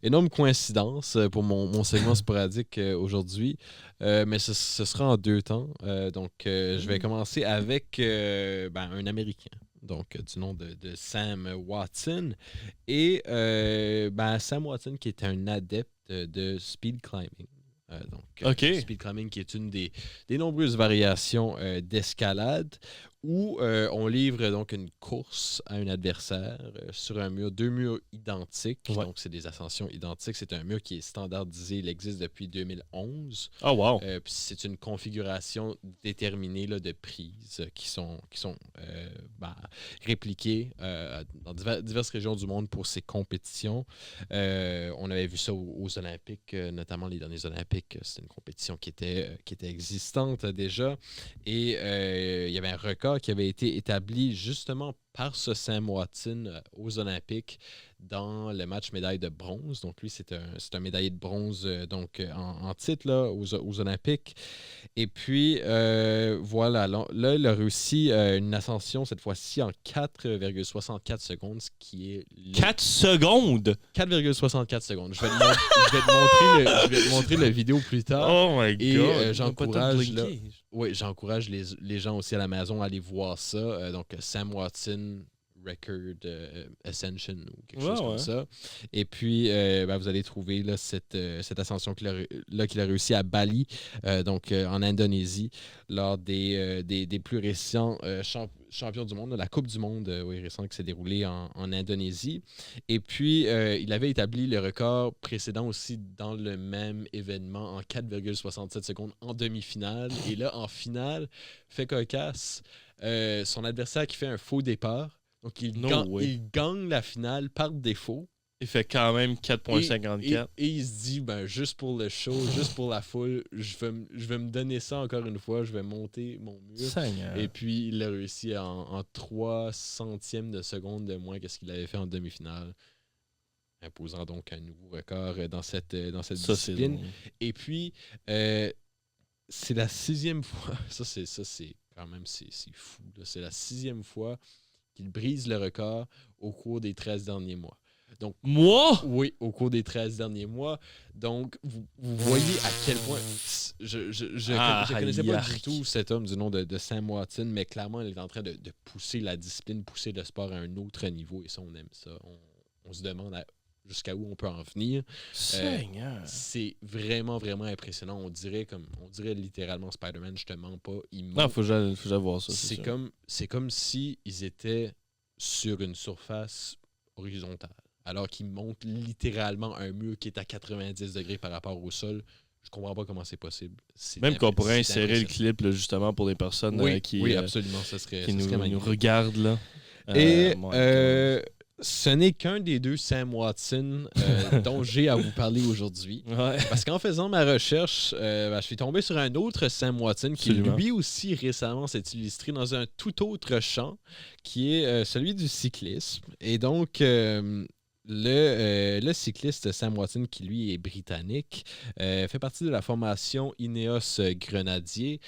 Speaker 2: énorme coïncidence pour mon segment sporadique aujourd'hui. Mais ce sera en 2 temps. Donc, je vais commencer avec un Américain. Donc, du nom de Sam Watson. Et Sam Watson, qui est un adepte de speed climbing. Speed climbing, qui est une des nombreuses variations d'escalade où on livre donc une course à un adversaire sur un mur, 2 murs identiques. Ouais. Donc, c'est des ascensions identiques. C'est un mur qui est standardisé. Il existe depuis 2011.
Speaker 1: Oh, wow!
Speaker 2: Puis c'est une configuration déterminée là, de prises qui sont répliquées dans diverses régions du monde pour ces compétitions. On avait vu ça aux Olympiques, notamment les derniers Olympiques. C'était une compétition qui était existante déjà. Et il y avait un record qui avait été établi justement par ce Sam Watson aux Olympiques dans le match médaille de bronze. Donc lui, c'est un médaillé de bronze en titre là, aux Olympiques. Et puis, voilà, là, il a réussi une ascension cette fois-ci en 4,64 secondes, ce qui est...
Speaker 1: 4 secondes?
Speaker 2: 4,64 secondes. Je vais te montrer la vidéo plus tard.
Speaker 1: Oh my God!
Speaker 2: Et j'encourage les gens aussi à la maison à aller voir ça. Donc, Sam Watson Record Ascension ou quelque chose comme ça. Et puis, vous allez trouver là, cette ascension qu'il a réussi à Bali, donc en Indonésie, lors des plus récents champions du monde, la Coupe du monde récente qui s'est déroulée en Indonésie. Et puis, il avait établi le record précédent aussi dans le même événement en 4,67 secondes en demi-finale. Et là, en finale, fait cocasse, son adversaire qui fait un faux départ. Donc, il gagne la finale par défaut.
Speaker 1: Il fait quand même 4,54.
Speaker 2: Et il se dit, juste pour le show, juste pour la foule, je vais me donner ça encore une fois, je vais monter mon mur.
Speaker 1: Seigneur.
Speaker 2: Et puis, il a réussi en 3 centièmes de seconde de moins que ce qu'il avait fait en demi-finale, imposant donc un nouveau record dans cette discipline. Et puis, c'est la 6e fois, ça c'est quand même c'est fou, là. C'est la 6e fois qu'il brise le record au cours des 13 derniers mois. Donc, oui, au cours des 13 derniers mois. Donc, vous voyez à quel point... Je connaissais pas du tout cet homme du nom de Sam Watson, mais clairement, il est en train de pousser la discipline, pousser le sport à un autre niveau. Et ça, on aime ça. On se demande jusqu'à où on peut en venir. C'est vraiment, vraiment impressionnant. On dirait littéralement Spider-Man, je te mens pas.
Speaker 1: Non, faut que j'aille voir ça.
Speaker 2: C'est comme si ils étaient sur une surface horizontale, alors qu'ils montent littéralement un mur qui est à 90 degrés par rapport au sol. Je comprends pas comment c'est possible.
Speaker 1: Même qu'on pourrait insérer le clip là, justement pour les personnes
Speaker 2: qui absolument, qui
Speaker 1: nous regardent là.
Speaker 2: Et ce n'est qu'un des deux Sam Watson dont j'ai à vous parler aujourd'hui.
Speaker 1: Ouais.
Speaker 2: Parce qu'en faisant ma recherche, je suis tombé sur un autre Sam Watson qui, lui aussi, récemment s'est illustré dans un tout autre champ, qui est celui du cyclisme. Et donc, le cycliste Sam Watson, qui lui est britannique, fait partie de la formation Ineos Grenadier.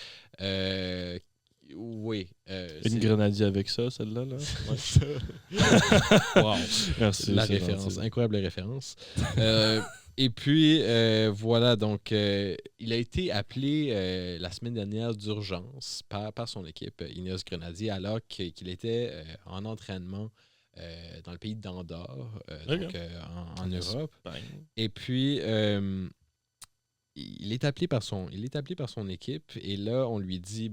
Speaker 2: Oui.
Speaker 1: Une grenadier avec ça, celle-là. Là.
Speaker 2: Wow. Merci. La référence, incroyable référence. Et puis, voilà, donc, il a été appelé la semaine dernière d'urgence par son équipe Ineos Grenadier, alors qu'il était en entraînement dans le pays d'Andorre, donc en Europe. Et puis... il est appelé par son équipe et là, on lui dit,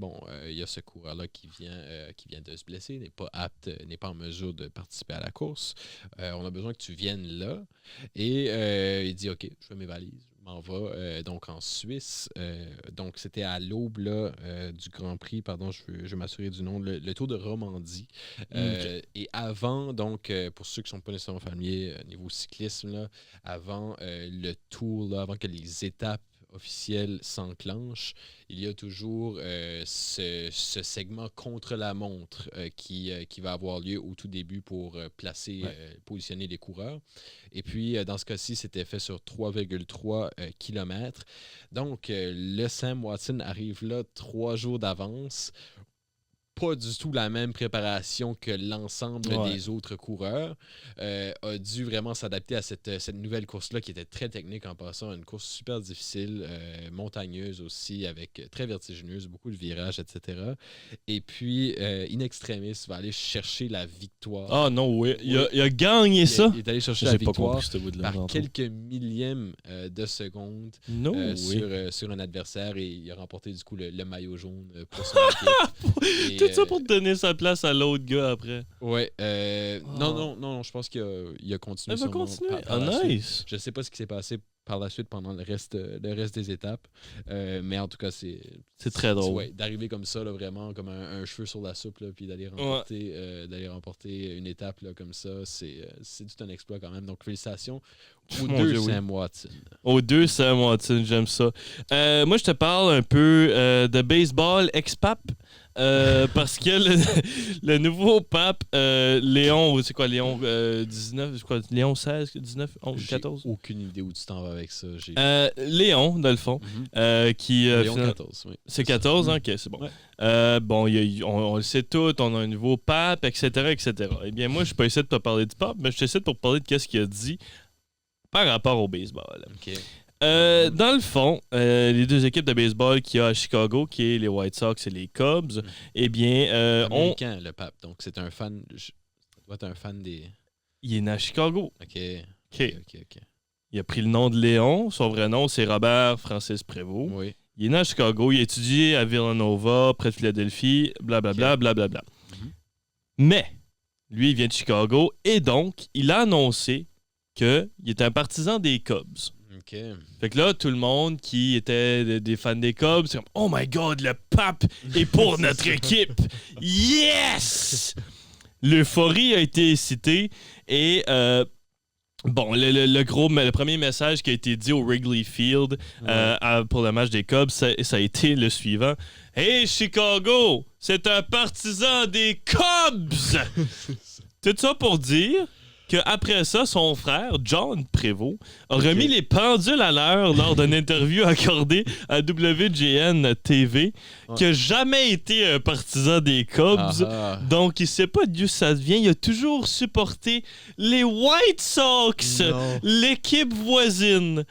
Speaker 2: il y a ce coureur-là qui vient de se blesser, n'est pas en mesure de participer à la course. On a besoin que tu viennes là. Et il dit, OK, je fais mes valises, je m'en vais donc en Suisse. Donc, c'était à l'aube du Grand Prix, je vais m'assurer du nom, le Tour de Romandie. Et avant, donc, pour ceux qui ne sont pas nécessairement familiers niveau cyclisme, là, avant le Tour, là, avant que les étapes officiel s'enclenche, il y a toujours ce segment contre la montre qui va avoir lieu au tout début pour positionner les coureurs. Et puis, dans ce cas-ci, c'était fait sur 3,3 km. Donc, le Sam Watson arrive là 3 jours d'avance. Pas du tout la même préparation que l'ensemble des autres coureurs. A dû vraiment s'adapter à cette nouvelle course-là qui était très technique en passant. Une course super difficile, montagneuse aussi, avec très vertigineuse, beaucoup de virages, etc. Et puis, in extremis, va aller chercher la victoire.
Speaker 1: Ah non, oui. Il a gagné ça.
Speaker 2: Il est allé chercher la victoire par quelques millièmes de seconde sur un adversaire et il a remporté du coup le maillot jaune pour son équipe.
Speaker 1: Tout ça pour te donner sa place à l'autre gars après.
Speaker 2: Ouais. Non, je pense qu'il a continué.
Speaker 1: Il va continuer. Nice.
Speaker 2: Je sais pas ce qui s'est passé par la suite pendant le reste des étapes. Mais en tout cas, c'est
Speaker 1: très drôle.
Speaker 2: Ouais, d'arriver comme ça, là, vraiment, comme un cheveu sur la soupe, là, puis d'aller remporter une étape là, comme ça, c'est tout un exploit quand même. Donc, félicitations aux deux Sam Watson. Aux deux Sam
Speaker 1: Watson, j'aime ça. Moi, je te parle un peu de baseball ex-pape. Parce que le nouveau pape Léon, c'est quoi, Léon 19, c'est quoi, Léon 16, 19, 11, 14?
Speaker 2: J'ai aucune idée où tu t'en vas avec ça.
Speaker 1: Léon, dans le fond, qui...
Speaker 2: Léon 14, oui.
Speaker 1: C'est 14, ok, c'est bon. Ouais. On le sait tout, on a un nouveau pape, etc., etc. Eh bien, moi, je suis pas ici de te parler du pape, mais je suis ici pour parler de qu'est-ce qu'il a dit par rapport au baseball.
Speaker 2: OK.
Speaker 1: Dans le fond, les deux équipes de baseball qu'il y a à Chicago, qui est les White Sox et les Cubs, eh bien...
Speaker 2: américain, le pape. Donc, c'est un fan... doit être un fan des...
Speaker 1: Il est né à Chicago.
Speaker 2: OK.
Speaker 1: Il a pris le nom de Léon. Son vrai nom, c'est Robert Francis Prévost.
Speaker 2: Oui.
Speaker 1: Il est né à Chicago. Il a étudié à Villanova, près de Philadelphie, blablabla, blablabla. Mm-hmm. Mais, lui, il vient de Chicago et donc, il a annoncé qu'il était un partisan des Cubs.
Speaker 2: OK.
Speaker 1: Fait que là, tout le monde qui était des fans des Cubs, c'est comme « Oh my God, le pape est pour notre équipe! Yes! » L'euphorie a été citée et... le premier message qui a été dit au Wrigley Field pour le match des Cubs, ça a été le suivant. « Hey, Chicago, c'est un partisan des Cubs! » Tout ça pour dire qu'après ça, son frère, John Prévost, a remis les pendules à l'heure lors d'une interview accordée à WGN TV, qui n'a jamais été un partisan des Cubs. Donc, il ne sait pas d'où ça vient. Il a toujours supporté les White Sox, l'équipe voisine.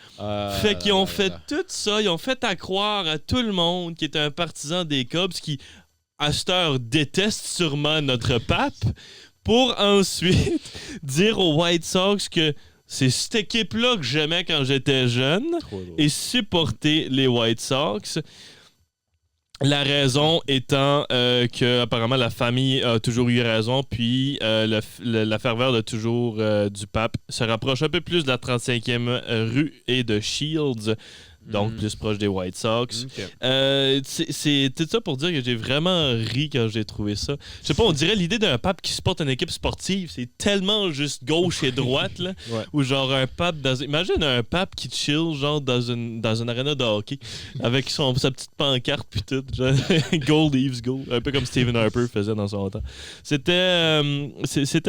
Speaker 1: Fait qu'ils ont fait tout ça. Ils ont fait à croire à tout le monde qu'il était un partisan des Cubs qui, à cette heure, déteste sûrement notre pape. Pour ensuite dire aux White Sox que c'est cette équipe-là que j'aimais quand j'étais jeune et supporter les White Sox. La raison étant que apparemment la famille a toujours eu raison, puis la ferveur de toujours du pape se rapproche un peu plus de la 35e rue et de Shields. Donc, plus proche des White Sox. C'est tout ça pour dire que j'ai vraiment ri quand j'ai trouvé ça. Je sais pas, on dirait l'idée d'un pape qui supporte une équipe sportive, c'est tellement juste gauche et droite, là. Ou genre un pape imagine un pape qui chill, genre dans une aréna de hockey, avec sa petite pancarte puis tout. Genre, Gold Eves Gold. Un peu comme Stephen Harper faisait dans son temps. C'était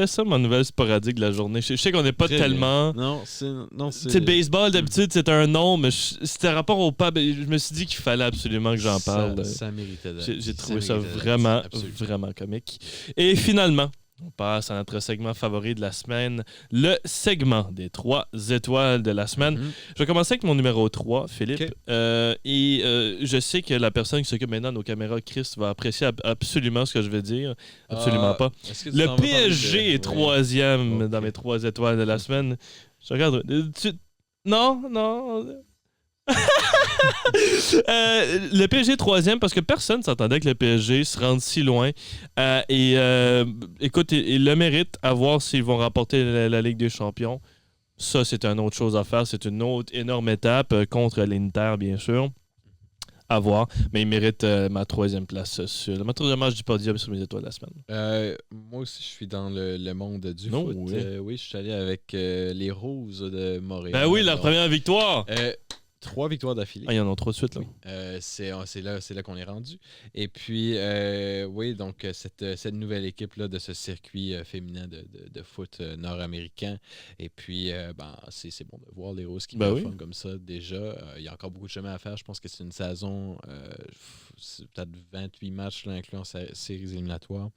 Speaker 1: ça, ma nouvelle sporadique de la journée. Je sais qu'on n'est pas tellement...
Speaker 2: Non,
Speaker 1: c'est... baseball, d'habitude, c'est un nom, mais c'était rapport au pape, je me suis dit qu'il fallait absolument que j'en parle.
Speaker 2: Ça méritait d'être.
Speaker 1: J'ai trouvé ça vraiment, vraiment comique. Et finalement, on passe à notre segment favori de la semaine, le segment des 3 étoiles de la semaine. Je vais commencer avec mon numéro 3, Philippe. Je sais que la personne qui s'occupe maintenant de nos caméras, Chris, va apprécier absolument ce que je vais dire. Absolument pas. Le PSG est 3e dans mes 3 étoiles de la semaine. Je regarde... Non. Le PSG est 3e parce que personne ne s'attendait que le PSG se rende si loin. Écoute, il le mérite à voir s'ils vont remporter la Ligue des Champions. Ça, c'est une autre chose à faire. C'est une autre énorme étape contre l'Inter, bien sûr. À voir. Mais il mérite ma 3e place ma 3e match du podium sur mes étoiles de la semaine.
Speaker 2: Moi aussi, je suis dans le monde du foot. Oui, je suis allé avec les Roses de Montréal.
Speaker 1: Ben oui, leur première victoire!
Speaker 2: 3 victoires d'affilée.
Speaker 1: Il y en a 3 de suite, là.
Speaker 2: Oui. C'est là qu'on est rendu. Et puis, oui, donc, cette nouvelle équipe-là de ce circuit féminin de foot nord-américain. Et puis, c'est bon de voir les Roses qui performent comme ça. Déjà, il y a encore beaucoup de chemin à faire. Je pense que c'est une saison, c'est peut-être 28 matchs, là, incluant séries éliminatoires.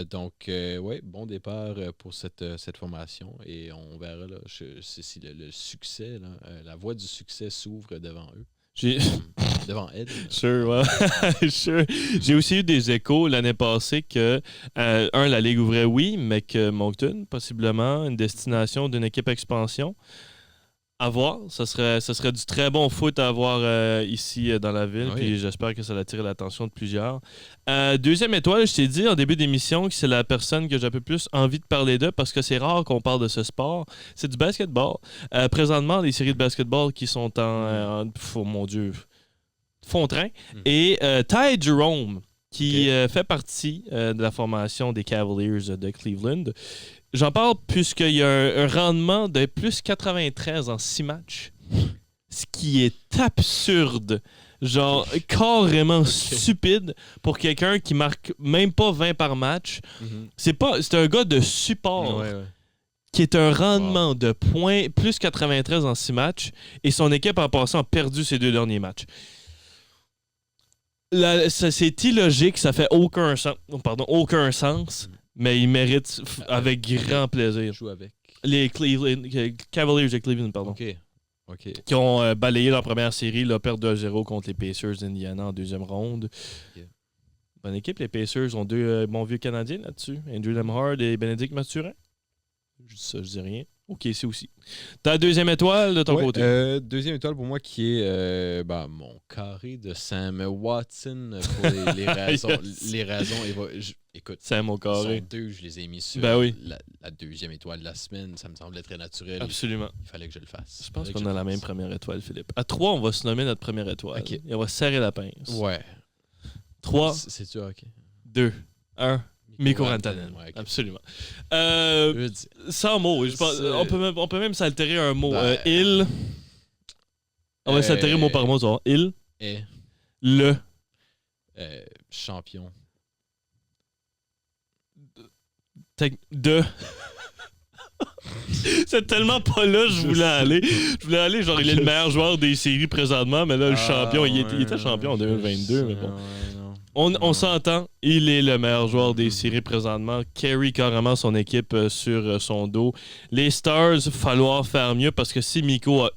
Speaker 2: Donc, oui, bon départ pour cette formation. Et on verra là, si le succès, là, la voie du succès s'ouvre devant eux. Devant Ed.
Speaker 1: Sure, ouais. Sure. J'ai aussi eu des échos l'année passée que, la Ligue ouvrait, oui, mais que Moncton, possiblement, une destination d'une équipe expansion. À voir. Ça serait du très bon foot à avoir ici dans la ville. Oui. Puis j'espère que ça va attirer l'attention de plusieurs. 2e étoile, je t'ai dit en début d'émission que c'est la personne que j'ai un peu plus envie de parler d'eux parce que c'est rare qu'on parle de ce sport. C'est du basketball. Présentement, les séries de basketball qui sont oh mon Dieu, fond train. Et Ty Jerome, qui fait partie de la formation des Cavaliers de Cleveland. J'en parle puisqu'il y a un rendement de plus 93 en 6 matchs. Ce qui est absurde. Genre, carrément stupide pour quelqu'un qui marque même pas 20 par match. C'est un gars de support qui est un rendement de points plus 93 en 6 matchs. Et son équipe, en passant, a perdu ses 2 derniers matchs. C'est illogique, ça fait aucun sens. Mais il mérite avec grand plaisir.
Speaker 2: Joue avec
Speaker 1: les Cavaliers de Cleveland, pardon.
Speaker 2: OK.
Speaker 1: Qui ont balayé leur première série, là, perdre 2-0 contre les Pacers d'Indiana en 2e ronde. Bonne équipe. Les Pacers ont 2 bons vieux Canadiens là-dessus. Andrew Lemhard et Bénédicte Mathurin. Je dis ça, je dis rien. OK, c'est aussi. Ta deuxième étoile de ton côté?
Speaker 2: Deuxième étoile pour moi qui est mon carré de Sam Watson pour les raisons.
Speaker 1: Yes.
Speaker 2: Les raisons. Écoute,
Speaker 1: Sam au carré.
Speaker 2: Ils sont 2, je les ai mis sur la deuxième étoile de la semaine. Ça me semblait très naturel.
Speaker 1: Absolument.
Speaker 2: Il fallait que je le fasse.
Speaker 1: Je pense qu'on a la même première étoile, Philippe. À 3, on va se nommer notre première étoile.
Speaker 2: Okay.
Speaker 1: Et on va serrer la pince.
Speaker 2: Ouais.
Speaker 1: 3,
Speaker 2: C'est-tu OK?
Speaker 1: 2, 1... Mikko Rantanen.
Speaker 2: Ouais, okay.
Speaker 1: Absolument. Sans mots. Je pense, on peut même s'altérer un mot. Il. On va s'altérer mot par mot. Genre. Il. Le.
Speaker 2: Champion.
Speaker 1: De. C'est tellement pas là je voulais aller. Je voulais aller, genre, il est le meilleur joueur des séries présentement, mais là, le champion, il était champion en 2022, mais bon. On s'entend, il est le meilleur joueur des séries présentement. Carry carrément son équipe sur son dos. Les Stars, falloir faire mieux parce que si Mikko a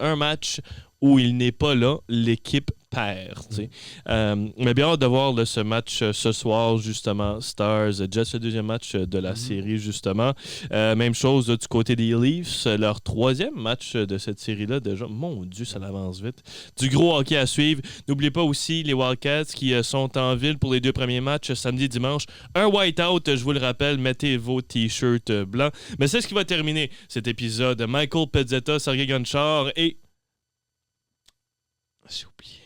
Speaker 1: un match où il n'est pas là, l'équipe perd. Mais bien hâte de voir ce match ce soir, justement. Stars, Jets, le deuxième match de la série, justement. Même chose du côté des Leafs, leur troisième match de cette série-là déjà. Mon Dieu, ça avance vite. Du gros hockey à suivre. N'oubliez pas aussi les Wildcats qui sont en ville pour les 2 premiers matchs samedi, dimanche. Un white-out, je vous le rappelle, mettez vos t-shirts blancs. Mais c'est ce qui va terminer cet épisode. Michael Pezzetta, Sergei Gonchar et...
Speaker 2: J'ai oublié.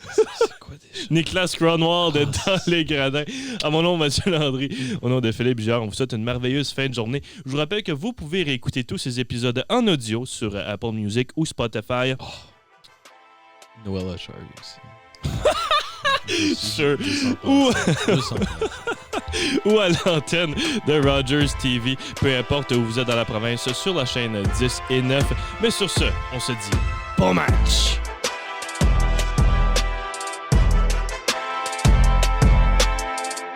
Speaker 2: C'est quoi déjà?
Speaker 1: Nicolas Cronwald dans les gradins. À mon nom, Mathieu Landry. Au nom de Philippe Girard, on vous souhaite une merveilleuse fin de journée. Je vous rappelle que vous pouvez réécouter tous ces épisodes en audio sur Apple Music ou Spotify.
Speaker 2: Noël Charlie aussi.
Speaker 1: Sure. Ou à l'antenne de Rogers TV. Peu importe où vous êtes dans la province, sur la chaîne 10 et 9. Mais sur ce, on se dit bon match!